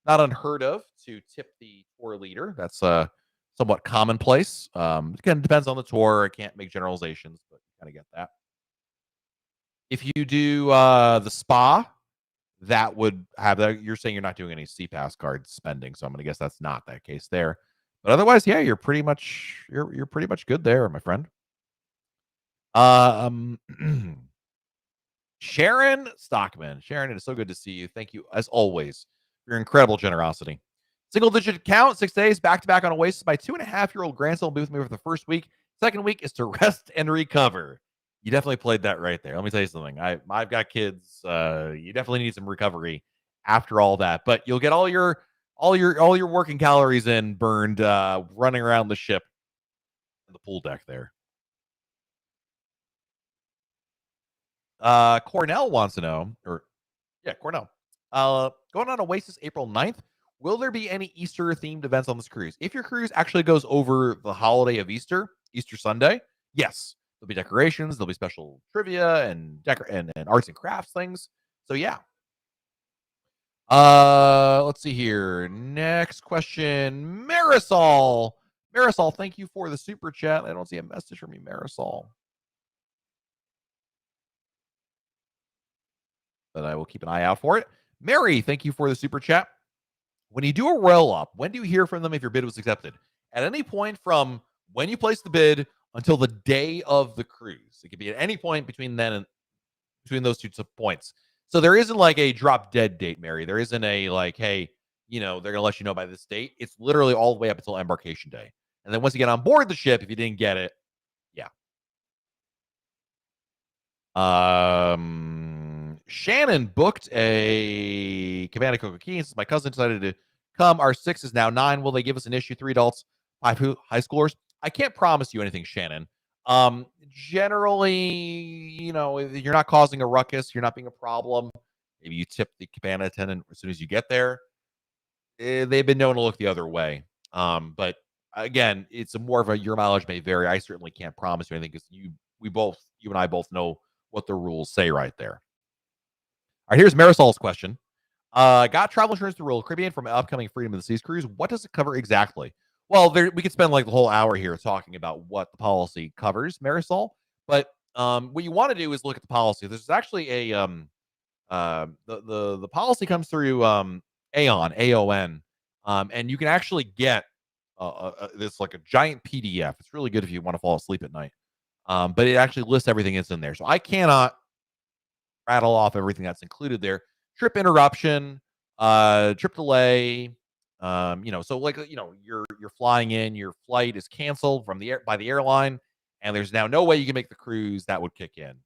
not unheard of to tip the tour leader. That's somewhat commonplace. Again, depends on the tour. I can't make generalizations, but you kind of get that. If you do the spa, that would have that. You're saying you're not doing any CPass card spending, so I'm going to guess that's not that case there. But otherwise, yeah, you're pretty much good there, my friend. Sharon Stockman. Sharon, it is so good to see you. Thank you, as always, for your incredible generosity. Single digit count, 6 days, back to back on Oasis. My 2.5-year-old grandson will be with me for the first week. Second week is to rest and recover. You definitely played that right there. Let me tell you something. I've got kids. You definitely need some recovery after all that, but you'll get all your working calories in burned running around the ship and the pool deck there. Cornell wants to know, Cornell. Going on Oasis April 9th. Will there be any Easter themed events on this cruise? If your cruise actually goes over the holiday of Easter Sunday, yes. There'll be decorations, there'll be special trivia and arts and crafts things. So yeah. Let's see here. Next question. Marisol, thank you for the super chat. I don't see a message from you, Marisol. But I will keep an eye out for it. Mary, thank you for the super chat. When you do a roll up, when do you hear from them if your bid was accepted? At any point from when you place the bid until the day of the cruise. It could be at any point between then and between those two points. So there isn't like a drop dead date, Mary. There isn't a like, hey, they're going to let you know by this date. It's literally all the way up until embarkation day. And then once you get on board the ship, if you didn't get it, yeah. Shannon booked a Cabana Coca Keys. My cousin decided to come. Our 6 is now 9. Will they give us an issue? 3 adults, 5 high schoolers? I can't promise you anything, Shannon. Generally, if you're not causing a ruckus, you're not being a problem. Maybe you tip the cabana attendant as soon as you get there. They've been known to look the other way. But again, it's more of a your mileage may vary. I certainly can't promise you anything because you and I both know what the rules say right there. All right, here's Marisol's question. Got travel insurance through Royal Caribbean from an upcoming Freedom of the Seas cruise. What does it cover exactly? Well, we could spend like the whole hour here talking about what the policy covers, Marisol. But what you want to do is look at the policy. There's actually a the policy comes through AON, and you can actually get this like a giant PDF. It's really good if you want to fall asleep at night. But it actually lists everything that's in there. So I cannot rattle off everything that's included there. Trip interruption, trip delay, so like you're flying in, your flight is canceled by the airline, and there's now no way you can make the cruise. That would kick in.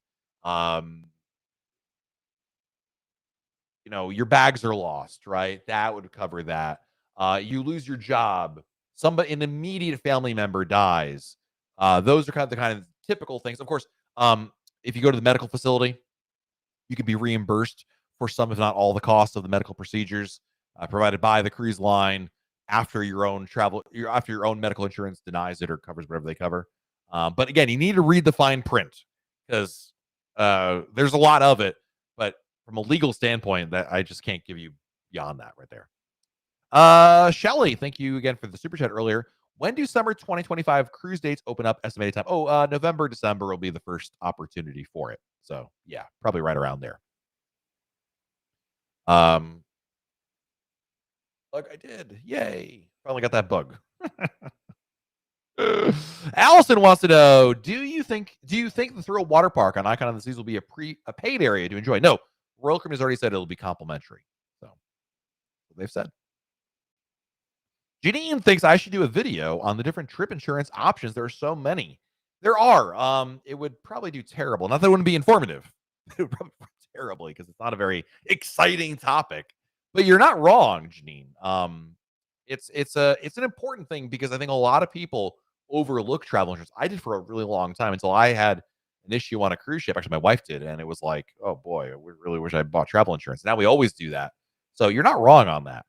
Your bags are lost, right? That would cover that. You lose your job, an immediate family member dies. Those are the kind of typical things. Of course, if you go to the medical facility, you can be reimbursed for some, if not all, the costs of the medical procedures provided by the cruise line after your own medical insurance denies it or covers whatever they cover. But again, you need to read the fine print because there's a lot of it. But from a legal standpoint, that I just can't give you beyond that right there. Shelly, thank you again for the super chat earlier. When do summer 2025 cruise dates open up? Estimated time? November, December will be the first opportunity for it. So yeah, probably right around there. Look, I did. Yay. Finally got that bug. Allison wants to know, do you think the Thrill Water Park on Icon of the Seas will be a paid area to enjoy? No. Royal Caribbean has already said it'll be complimentary. So they've said. Janine thinks I should do a video on the different trip insurance options. There are so many. There are. It would probably do terrible. Not that it wouldn't be informative. It would probably do terribly because it's not a very exciting topic. But you're not wrong, Janine. It's an important thing because I think a lot of people overlook travel insurance. I did for a really long time until I had an issue on a cruise ship. Actually, my wife did, and it was like, oh boy, we really wish I bought travel insurance. Now we always do that. So you're not wrong on that.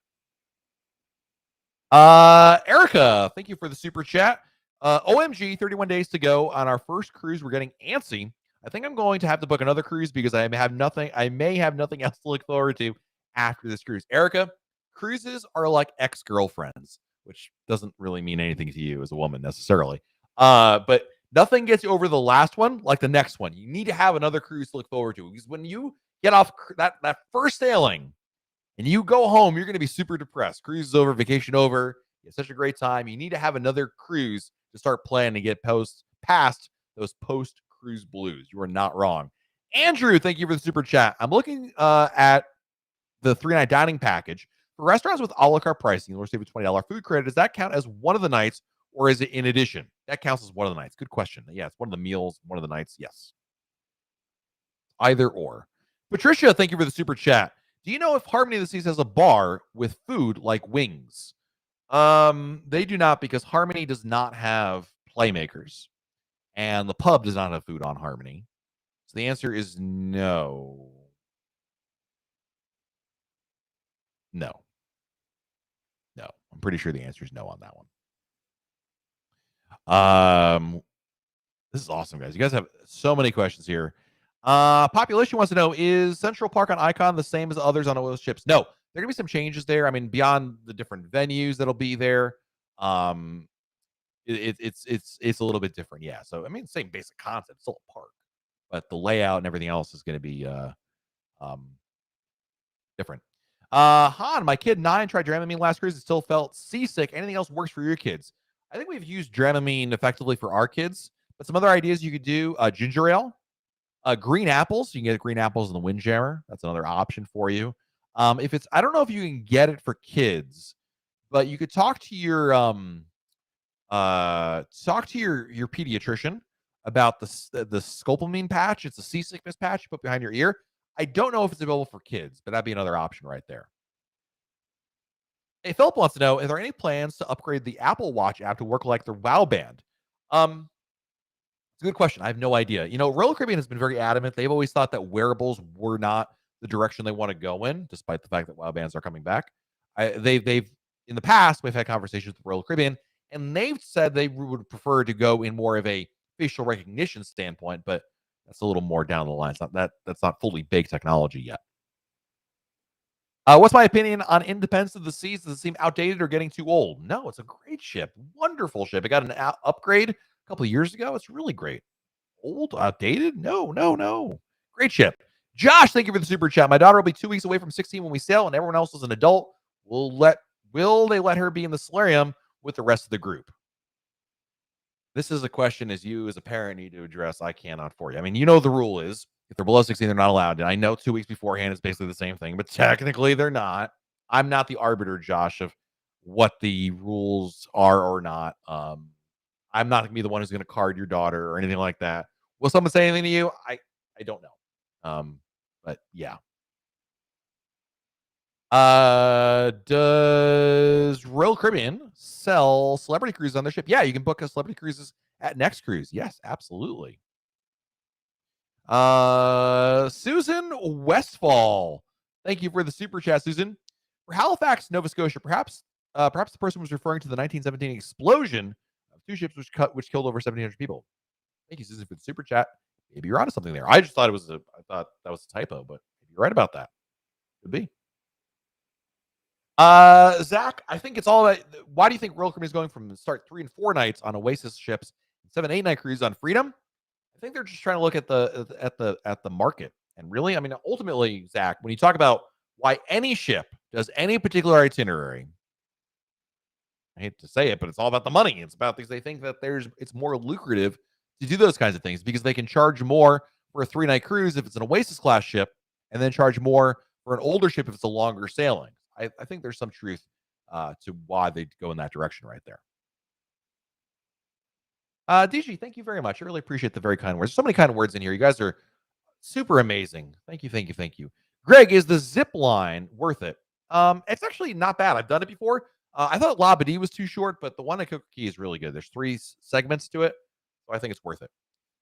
Erica, thank you for the super chat. OMG, 31 days to go on our first cruise. We're getting antsy. I think I'm going to have to book another cruise because I may have nothing else to look forward to after this cruise. Erica, cruises are like ex-girlfriends, which doesn't really mean anything to you as a woman necessarily. But nothing gets you over the last one like the next one. You need to have another cruise to look forward to because when you get off that first sailing and you go home, you're going to be super depressed. Cruise is over, vacation over. You had such a great time. You need to have another cruise to start planning to get past those post-cruise blues. You are not wrong. Andrew, thank you for the super chat. I'm looking at the 3-night dining package. For restaurants with a la carte pricing, you'll receive a $20 food credit. Does that count as one of the nights, or is it in addition? That counts as one of the nights. Good question. Yeah, it's one of the meals, one of the nights. Yes. Either or. Patricia, thank you for the super chat. Do you know if Harmony of the Seas has a bar with food like wings? They do not because Harmony does not have playmakers. And the pub does not have food on Harmony. So the answer is no. No. No. I'm pretty sure the answer is no on that one. This is awesome, guys. You guys have so many questions here. Population wants to know, is Central Park on Icon the same as others on oil ships? No, there are gonna be some changes there. I mean, beyond the different venues that'll be there, it's a little bit different. Yeah. So I mean, same basic concept, still a park, but the layout and everything else is gonna be different. Han, my kid 9 tried Dramamine last cruise and still felt seasick. Anything else works for your kids? I think we've used Dramamine effectively for our kids, but some other ideas you could do: ginger ale. Green apples, you can get green apples in the Windjammer. That's another option for you. If it's, I don't know if you can get it for kids, but you could talk to your pediatrician about the scopolamine patch. It's a seasickness patch you put behind your ear. I don't know if it's available for kids, but that'd be another option right there. Hey, Philip wants to know, are there any plans to upgrade the Apple Watch app to work like the WoW Band? It's a good question. I have no idea. You know, Royal Caribbean has been very adamant. They've always thought that wearables were not the direction they want to go in, despite the fact that WoW bands are coming back. They've in the past, we've had conversations with Royal Caribbean, and they've said they would prefer to go in more of a facial recognition standpoint, but that's a little more down the line. It's not that's not fully baked technology yet. What's my opinion on Independence of the Seas? Does it seem outdated or getting too old? No, it's a great ship. Wonderful ship. It got an upgrade a couple of years ago. It's really great. Old? Outdated? No. Great ship. Josh, thank you for the super chat. My daughter will be 2 weeks away from 16 when we sail, and everyone else is an adult. Will they let her be in the solarium with the rest of the group? This is a question as you as a parent need to address. I cannot for you. I mean, you know the rule is if they're below 16, they're not allowed. And I know 2 weeks beforehand is basically the same thing, but technically they're not. I'm not the arbiter, Josh, of what the rules are or not. I'm not gonna be the one who's gonna card your daughter or anything like that. Will someone say anything to you? I don't know. But yeah. Does Royal Caribbean sell celebrity cruises on their ship? Yeah, you can book a celebrity cruises at Next Cruise. Yes, absolutely. Susan Westfall, thank you for the super chat, Susan. For Halifax, Nova Scotia, perhaps the person was referring to the 1917 explosion of 2 ships which killed over 1,700 people. Thank you, Susan, for the super chat. Maybe you're onto something there. I just thought I thought that was a typo, but you're right about that. Could be. Zach, I think it's all about why do you think Royal Caribbean is going from start 3 and 4 nights on Oasis ships, 7, 8 night cruise on Freedom? I think they're just trying to look at the market. And really, I mean, ultimately, Zach, when you talk about why any ship does any particular itinerary, I hate to say it, but it's all about the money. It's about things they think that it's more lucrative to do those kinds of things because they can charge more for a 3 night cruise if it's an Oasis class ship and then charge more for an older ship if it's a longer sailing. I think there's some truth to why they go in that direction right there. DG, thank you very much. I really appreciate the very kind words. So many kind words in here. You guys are super amazing. Thank you, thank you, thank you. Greg, is the zip line worth it? It's actually not bad. I've done it before. I thought Labadee was too short, but the one at Coca Key is really good. There's 3 segments to it, so I think it's worth it.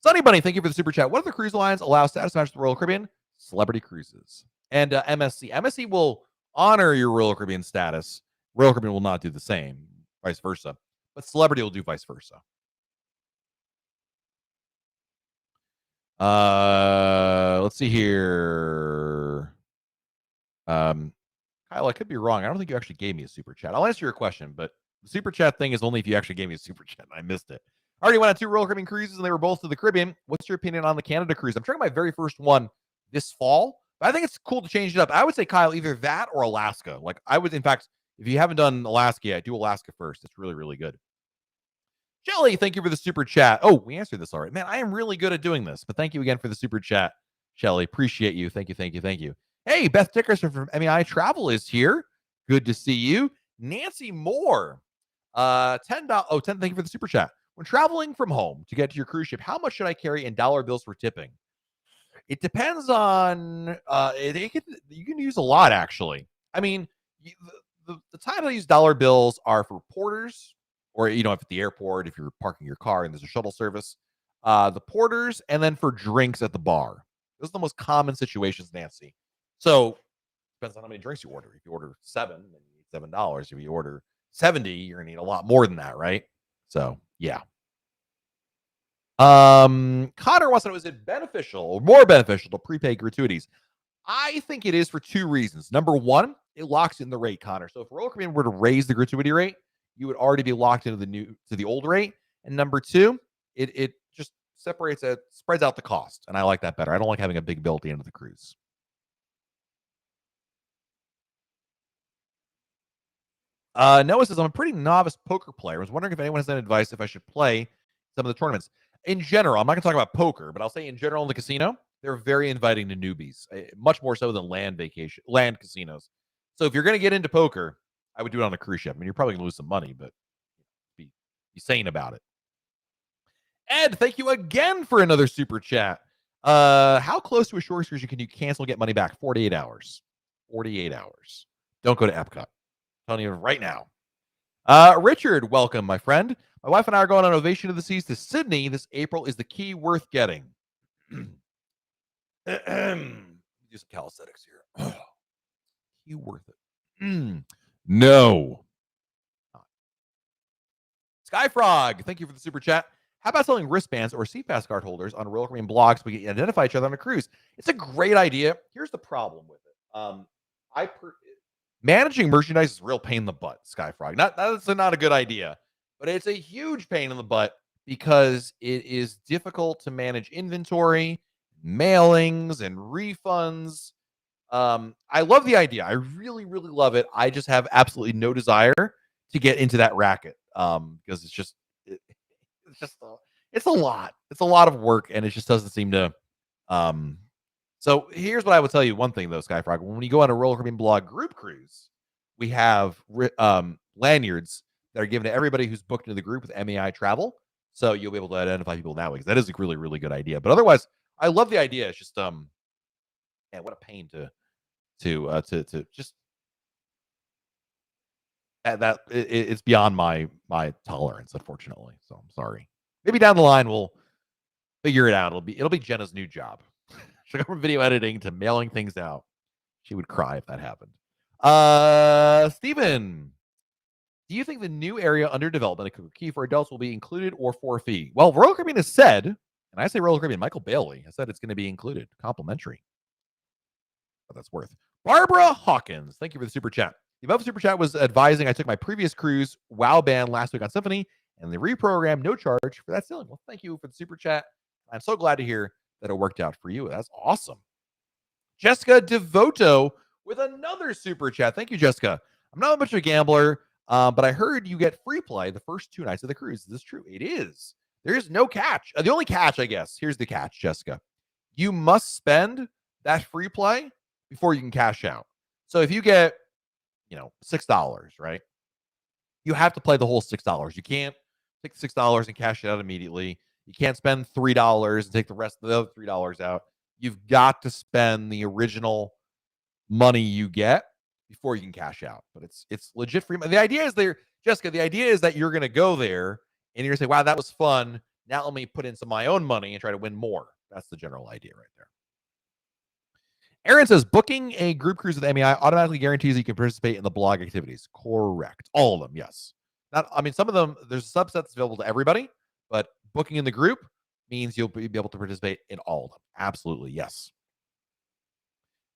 Sunny Bunny, thank you for the super chat. What other cruise lines allow status match with the Royal Caribbean? Celebrity Cruises and MSC. MSC will honor your Royal Caribbean status. Royal Caribbean will not do the same, vice versa. But Celebrity will do vice versa. Let's see here. Kyle, I could be wrong. I don't think you actually gave me a super chat. I'll answer your question, but the super chat thing is only if you actually gave me a super chat. I missed it. I already went on 2 Royal Caribbean cruises, and they were both to the Caribbean. What's your opinion on the Canada cruise? I'm trying my very first one this fall, but I think it's cool to change it up. I would say, Kyle, either that or Alaska. Like, I would, in fact, if you haven't done Alaska yet, do Alaska first. It's really, really good. Shelly, thank you for the super chat. Oh, we answered this already. Man, I am really good at doing this, but thank you again for the super chat, Shelly. Appreciate you. Thank you, thank you, thank you. Hey, Beth Dickerson from MEI Travel is here. Good to see you. Nancy Moore, $10. Oh, 10. Thank you for the super chat. When traveling from home to get to your cruise ship, how much should I carry in dollar bills for tipping? It depends on. You can use a lot actually. I mean, the time I use dollar bills are for porters, or if at the airport, if you're parking your car and there's a shuttle service, the porters, and then for drinks at the bar. Those are the most common situations, Nancy. So depends on how many drinks you order. If you order 7, then you need $7. If you order 70, you're gonna need a lot more than that, right? So yeah. Connor wants to know, is it beneficial or more beneficial to prepay gratuities? I think it is for 2 reasons. Number 1, it locks in the rate, Connor. So if Royal Caribbean were to raise the gratuity rate, you would already be locked into the old rate. And number 2, it just spreads out the cost. And I like that better. I don't like having a big bill at the end of the cruise. Noah says, I'm a pretty novice poker player. I was wondering if anyone has any advice if I should play some of the tournaments. In general, I'm not going to talk about poker, but I'll say in general in the casino, they're very inviting to newbies, much more so than land casinos. So if you're going to get into poker, I would do it on a cruise ship. I mean, you're probably going to lose some money, but be sane about it. Ed, thank you again for another super chat. How close to a shore excursion can you cancel and get money back? 48 hours. 48 hours. Don't go to Epcot. I'm telling you right now. Richard, welcome, my friend. My wife and I are going on Ovation of the Seas to Sydney this April. Is the key worth getting? Do some calisthenics here. Key worth it? No. Skyfrog, thank you for the super chat. How about selling wristbands or SeaPass card holders on Royal Caribbean blogs so we can identify each other on a cruise? It's a great idea. Here's the problem with it. Managing merchandise is a real pain in the butt, Skyfrog. That's not a good idea, but it's a huge pain in the butt because it is difficult to manage inventory, mailings, and refunds. I love the idea. I really, really love it. I just have absolutely no desire to get into that racket because it's a lot. It's a lot of work, and it just doesn't seem to. So here's what I would tell you. One thing though, Skyfrog, when you go on a Royal Caribbean blog group cruise, we have lanyards that are given to everybody who's booked into the group with MEI Travel. So you'll be able to identify people that way because that is a really, really good idea. But otherwise, I love the idea. It's just what a pain to just that it's beyond my tolerance, unfortunately. So I'm sorry. Maybe down the line we'll figure it out. It'll be Jenna's new job. She'll go from video editing to mailing things out. She would cry if that happened. Steven, do you think the new area under development at Coca Key for adults will be included or for a fee? Well, Royal Caribbean has said, and I say Royal Caribbean, Michael Bailey has said it's going to be included, complimentary. What that's worth. Barbara Hawkins, thank you for the super chat. The above super chat was advising I took my previous cruise, Wow Band, last week on Symphony, and they reprogrammed no charge for that sailing. Well, thank you for the super chat. I'm so glad to hear that it worked out for you. That's awesome. Jessica Devoto with another super chat. Thank you, Jessica. I'm not much of a gambler, but I heard you get free play the first 2 nights of the cruise. Is this true? It is. There is no catch. The only catch, I guess, here's the catch, Jessica. You must spend that free play before you can cash out. So if you get, $6, right? You have to play the whole $6. You can't take the $6 and cash it out immediately. You can't spend $3 and take the rest of the other $3 out. You've got to spend the original money you get before you can cash out. But it's legit free money. The idea is there, Jessica. The idea is that you're going to go there and you're going to say, "Wow, that was fun. Now let me put in some of my own money and try to win more." That's the general idea right there. Aaron says booking a group cruise with MEI automatically guarantees you can participate in the blog activities. Correct. All of them, yes. Some of them, there's subsets available to everybody, but booking in the group means you'll be able to participate in all of them. Absolutely, yes.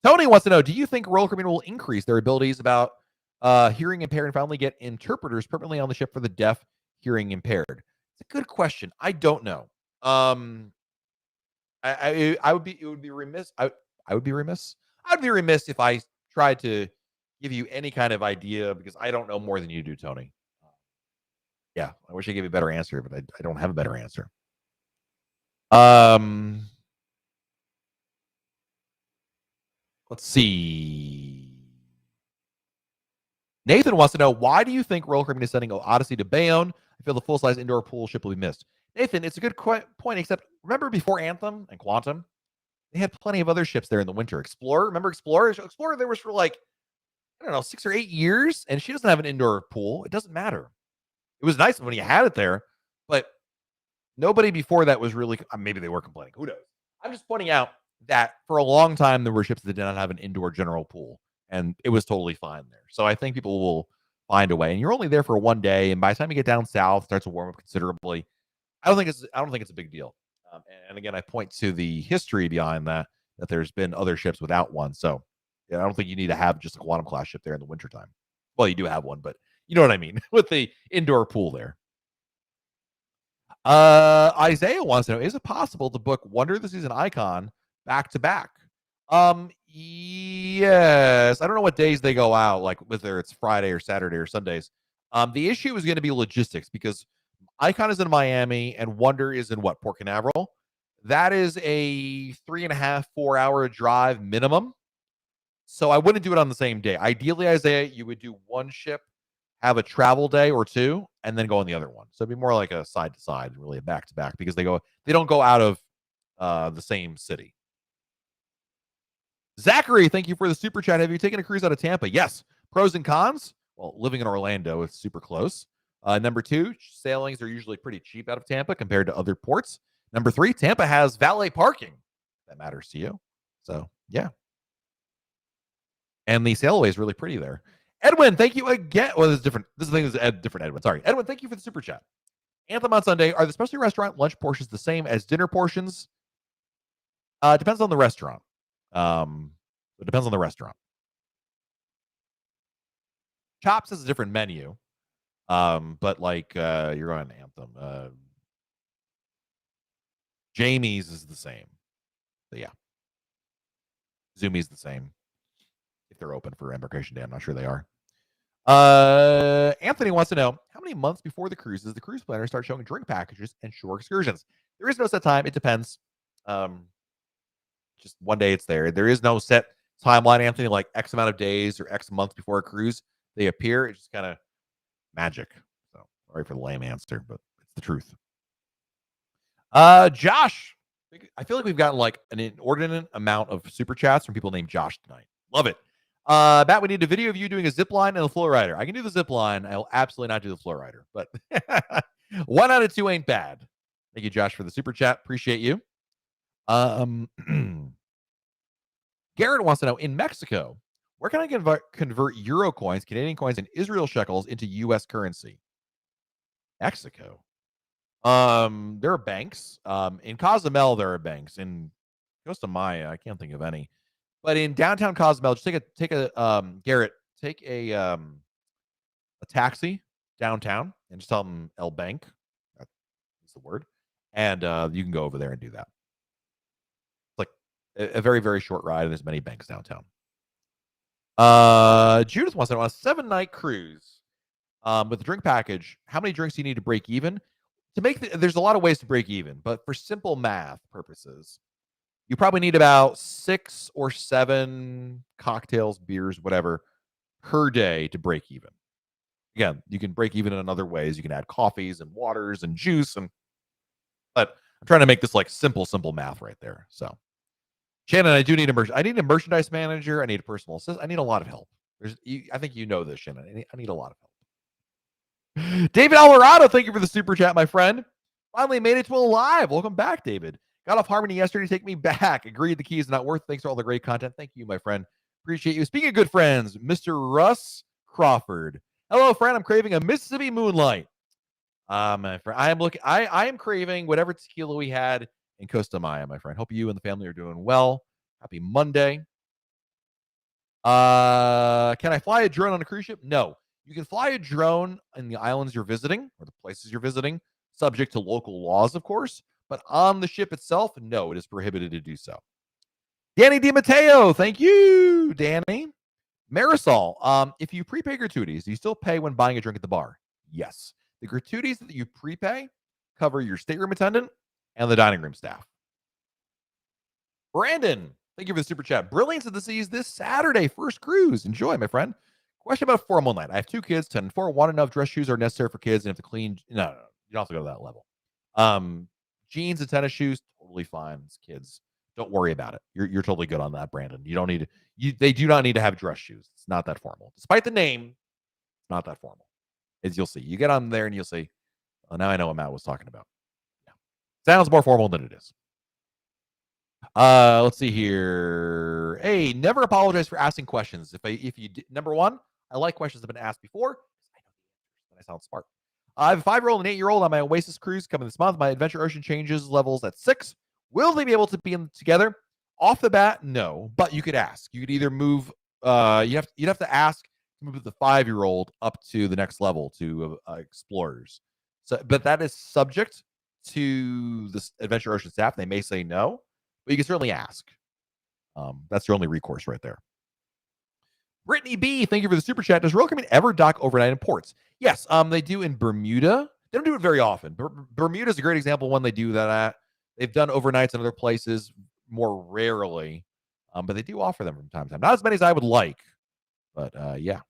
Tony wants to know, do you think Royal Caribbean will increase their abilities about hearing impaired and finally get interpreters permanently on the ship for the deaf, hearing impaired? It's a good question. I don't know. I would be remiss. I would be remiss. I'd be remiss if I tried to give you any kind of idea because I don't know more than you do, Tony. Yeah, I wish I gave you a better answer, but I don't have a better answer. Let's see. Nathan wants to know, why do you think Royal Caribbean is sending Odyssey to Bayonne? I feel the full-size indoor pool ship will be missed. Nathan, it's a good point, except remember before Anthem and Quantum, they had plenty of other ships there in the winter. Explorer, remember Explorer? Explorer there was for like, I don't know, 6 or 8 years, and she doesn't have an indoor pool. It doesn't matter. It was nice when you had it there, but nobody before that was really, maybe they were complaining. Who knows? I'm just pointing out that for a long time, there were ships that did not have an indoor general pool, and it was totally fine there. So I think people will find a way. And you're only there for one day, and by the time you get down south, it starts to warm up considerably. I don't think it's a big deal. And again, I point to the history behind that there's been other ships without one. So yeah, I don't think you need to have just a Quantum class ship there in the wintertime. Well, you do have one, but you know what I mean with the indoor pool there. Isaiah wants to know, is it possible to book Wonder of the Season Icon back to back? Yes. I don't know what days they go out, like whether it's Friday or Saturday or Sundays. The issue is going to be logistics because Icon is in Miami and Wonder is in Port Canaveral. That is a 3.5, 4-hour drive minimum. So I wouldn't do it on the same day. Ideally, Isaiah, you would do one ship, have a travel day or two, and then go on the other one. So it'd be more like a side to side, really a back to back, because they don't go out of the same city. Zachary, thank you for the super chat. Have you taken a cruise out of Tampa? Yes. Pros and cons? Well, living in Orlando, it's super close. Number 2, sailings are usually pretty cheap out of Tampa compared to other ports. Number 3, Tampa has valet parking. That matters to you. So, yeah. And the sailaway is really pretty there. Edwin, thank you again. Well, this is different. This thing is different, Edwin. Sorry. Edwin, thank you for the super chat. Anthem on Sunday. Are the specialty restaurant lunch portions the same as dinner portions? Depends on the restaurant. It depends on the restaurant. Chops is a different menu. But like you're on Anthem. Jamie's is the same. So yeah. Zoomies the same. If they're open for Embarkation Day, I'm not sure they are. Anthony wants to know, how many months before the cruise does the cruise planner start showing drink packages and shore excursions? There is no set time. It depends. Just one day it's there. There is no set timeline, Anthony, like X amount of days or X months before a cruise they appear. It's just kind of magic. So sorry for the lame answer, but it's the truth. Josh, I feel like we've gotten like an inordinate amount of super chats from people named Josh tonight. Love it. Matt, we need a video of you doing a zip line and a flow rider. I can do the zip line. I'll absolutely not do the flow rider, but 1 out of 2 ain't bad. Thank you, Josh, for the super chat. Appreciate you. Garrett wants to know, in Mexico, where can I convert Euro coins, Canadian coins, and Israel shekels into U.S. currency? Mexico. There are banks. In Cozumel, there are banks. In Costa Maya, I can't think of any. But in downtown Cozumel, just take a Garrett, take a taxi downtown and just tell them El Bank. That's the word. And you can go over there and do that. It's like a very, very short ride, and there's many banks downtown. Judith wants to know, on a 7-night cruise with the drink package, how many drinks do you need to break even? There's a lot of ways to break even, but for simple math purposes, you probably need about 6 or 7 cocktails, beers, whatever, per day to break even. Again, you can break even in other ways. You can add coffees and waters and juice, but I'm trying to make this like simple math right there. So, Shannon, I do need I need a merchandise manager. I need a personal assistant. I need a lot of help. I think you know this, Shannon. I need a lot of help. David Alvarado, thank you for the super chat, my friend. Finally made it to a live. Welcome back, David. Got off Harmony yesterday to take me back. Agreed the key is not worth. Thanks for all the great content. Thank you, my friend. Appreciate you. Speaking of good friends, Mr. Russ Crawford. Hello, friend. I'm craving a Mississippi Moonlight. My friend, I am craving whatever tequila we had in Costa Maya, my friend. Hope you and the family are doing well. Happy Monday. Can I fly a drone on a cruise ship? No. You can fly a drone in the islands you're visiting or the places you're visiting, subject to local laws, of course. But on the ship itself, no, it is prohibited to do so. Danny DiMatteo, thank you, Danny. Marisol, if you prepay gratuities, do you still pay when buying a drink at the bar? Yes. The gratuities that you prepay cover your stateroom attendant and the dining room staff. Brandon, thank you for the super chat. Brilliance of the Seas this Saturday, first cruise. Enjoy, my friend. Question about formal night. I have 2 kids, 10 and 4. Want to know if dress shoes are necessary for kids and if the clean. No, you don't have to go to that level. Jeans and tennis shoes, totally fine. It's kids. Don't worry about it. You're totally good on that, Brandon. You don't need they do not need to have dress shoes. It's not that formal. Despite the name, it's not that formal. As you'll see. You get on there and you'll see, oh, now I know what Matt was talking about. Yeah. Sounds more formal than it is. Let's see here. Hey, never apologize for asking questions. If you number one, I like questions that have been asked before. I sound smart. I have a 5-year-old and 8-year-old on my Oasis cruise coming this month. My Adventure Ocean changes levels at 6. Will they be able to be together? Off the bat, no. But you could ask. You could either move. You'd have to ask to move the 5-year-old up to the next level to explorers. So, but that is subject to the Adventure Ocean staff. They may say no, but you can certainly ask. That's your only recourse right there. Brittany B, thank you for the super chat. Does Royal Caribbean ever dock overnight in ports? Yes, they do in Bermuda. They don't do it very often. Bermuda is a great example when they do that at. They've done overnights in other places more rarely, but they do offer them from time to time. Not as many as I would like, but yeah.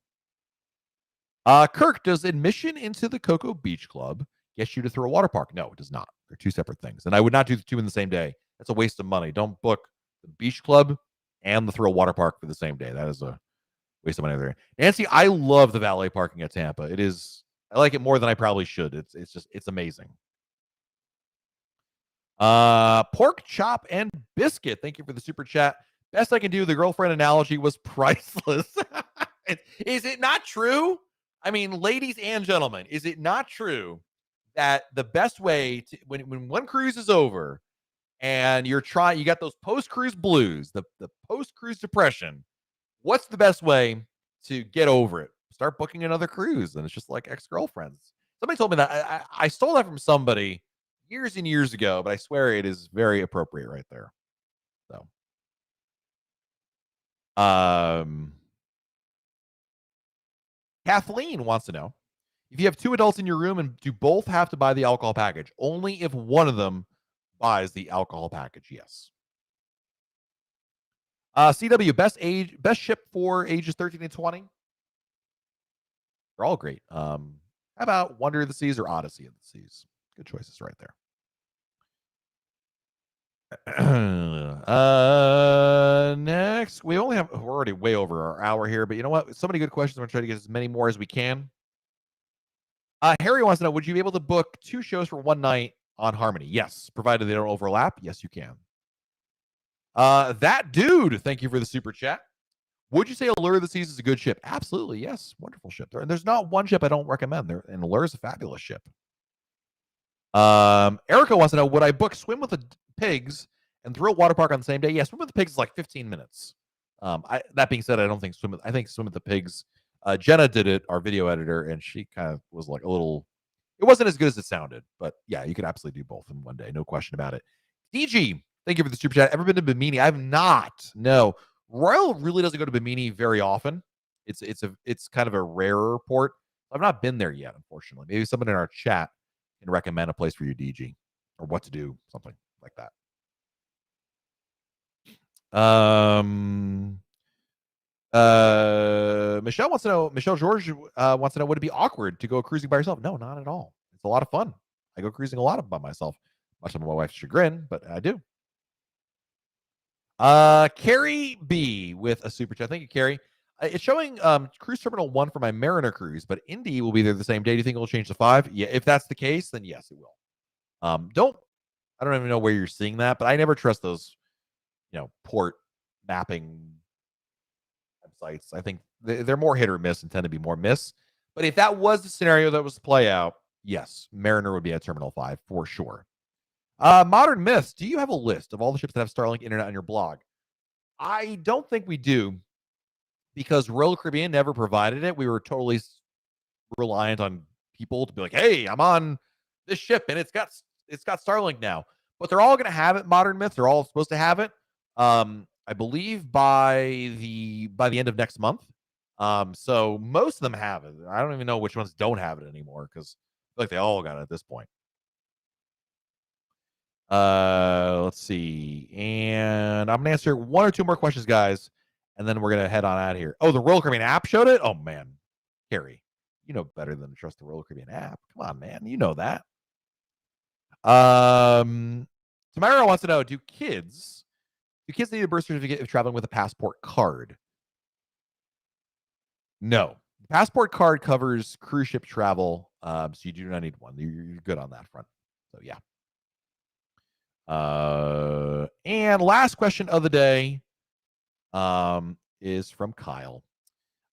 Kirk, does admission into the Cocoa Beach Club get you to throw a water park? No, it does not. They're 2 separate things, and I would not do the 2 in the same day. That's a waste of money. Don't book the beach club and the throw water park for the same day. That is a waste of money there. Nancy, I love the valet parking at Tampa. It is. I like it more than I probably should. It's amazing. Pork chop and biscuit. Thank you for the super chat. Best I can do. The girlfriend analogy was priceless. Is it not true? I mean, ladies and gentlemen, is it not true that the best way to when one cruise is over and you got those post-cruise blues, the post-cruise depression, what's the best way to get over it? Start booking another cruise. And it's just like ex-girlfriends. Somebody told me that. I stole that from somebody years and years ago, but I swear it is very appropriate right there. So, Kathleen wants to know if you have 2 adults in your room and do both have to buy the alcohol package. Only if one of them buys the alcohol package. Yes. CW, best ship for ages 13 and 20. They're all great. How about Wonder of the Seas or Odyssey of the Seas? Good choices right there. Next, we're already way over our hour here, but you know what? So many good questions. I'm going to try to get as many more as we can. Harry wants to know, would you be able to book 2 shows for one night on Harmony? Yes, provided they don't overlap. Yes, you can. That dude, thank you for the super chat. Would you say Allure of the Seas is a good ship? Absolutely, yes. Wonderful ship. There's not one ship I don't recommend. And Allure is a fabulous ship. Erica wants to know, would I book Swim with the Pigs and throw water park on the same day? Yeah, Swim with the Pigs is like 15 minutes. That being said, I think Swim with the Pigs. Jenna did it, our video editor, and she kind of was like a little. It wasn't as good as it sounded, but yeah, you could absolutely do both in one day, no question about it. DG, thank you for the super chat. Ever been to Bimini? I have not. No, Royal really doesn't go to Bimini very often. It's kind of a rarer port. I've not been there yet, unfortunately. Maybe someone in our chat can recommend a place for you, DG, or what to do, something like that. Michelle wants to know. Michelle George wants to know: would it be awkward to go cruising by yourself? No, not at all. It's a lot of fun. I go cruising a lot by myself, much to my wife's chagrin, but I do. Carrie B with a super chat. Thank you, Carrie. It's showing cruise terminal 1 for my Mariner cruise, but Indy will be there the same day. Do you think it will change to 5? Yeah, if that's the case, then yes, it will. I don't even know where you're seeing that, but I never trust those, port mapping websites. I think they're more hit or miss and tend to be more miss. But if that was the scenario that was to play out, yes, Mariner would be at Terminal 5 for sure. Modern Myths, do you have a list of all the ships that have Starlink internet on your blog? I don't think we do, because Royal Caribbean never provided it. We were totally reliant on people to be like, "Hey, I'm on this ship and it's got Starlink now." But they're all going to have it. Modern Myths, they're all supposed to have it. I believe by the end of next month. So most of them have it. I don't even know which ones don't have it anymore, because I feel like they all got it at this point. Let's see. And I'm gonna answer one or two more questions, guys, and then we're gonna head on out of here. Oh, the Royal Caribbean app showed it? Oh man. Carrie, you know better than to trust the Royal Caribbean app. Come on, man. You know that. Tamara wants to know, do kids need a birth certificate if traveling with a passport card? No. The passport card covers cruise ship travel, so you do not need one. You're good on that front. So yeah. And last question of the day is from Kyle.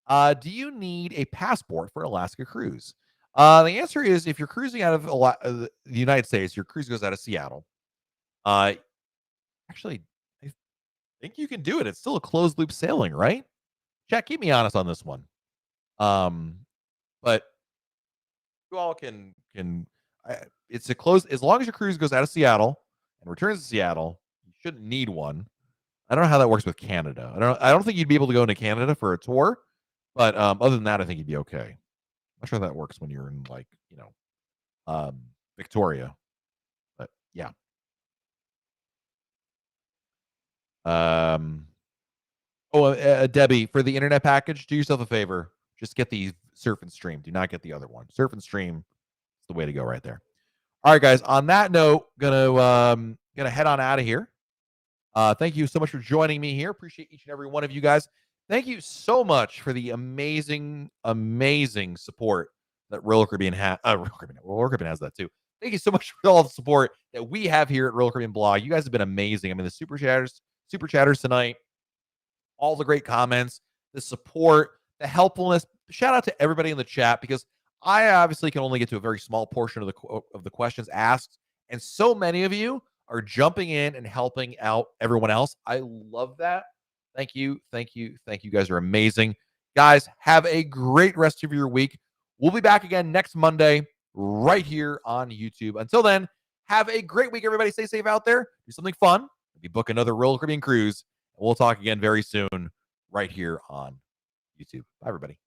Do you need a passport for Alaska cruise? The answer is, if you're cruising out of the United States, your cruise goes out of Seattle. Actually, I think you can do it. It's still a closed loop sailing, right? Chat, keep me honest on this one. But you all can it's a close, as long as your cruise goes out of Seattle and returns to Seattle, you shouldn't need one. I don't know how that works with Canada. I don't think you'd be able to go into Canada for a tour, but other than that, I think you'd be okay. I'm not sure how that works when you're in, like, Victoria. But yeah. Debbie, for the internet package, do yourself a favor. Just get the Surf and Stream. Do not get the other one. Surf and Stream is the way to go right there. All right, guys. On that note, gonna head on out of here. Thank you so much for joining me here. Appreciate each and every one of you guys. Thank you so much for the amazing support that Royal Caribbean has. Royal Caribbean has that too. Thank you so much for all the support that we have here at Royal Caribbean Blog. You guys have been amazing. I mean, the super chatters tonight, all the great comments, the support, the helpfulness. Shout out to everybody in the chat, because I obviously can only get to a very small portion of the questions asked, and so many of you are jumping in and helping out everyone else. I love that. Thank you. You guys are amazing. Guys, have a great rest of your week. We'll be back again next Monday right here on YouTube. Until then, have a great week, everybody. Stay safe out there. Do something fun. Maybe book another Royal Caribbean cruise. And we'll talk again very soon right here on YouTube. Bye, everybody.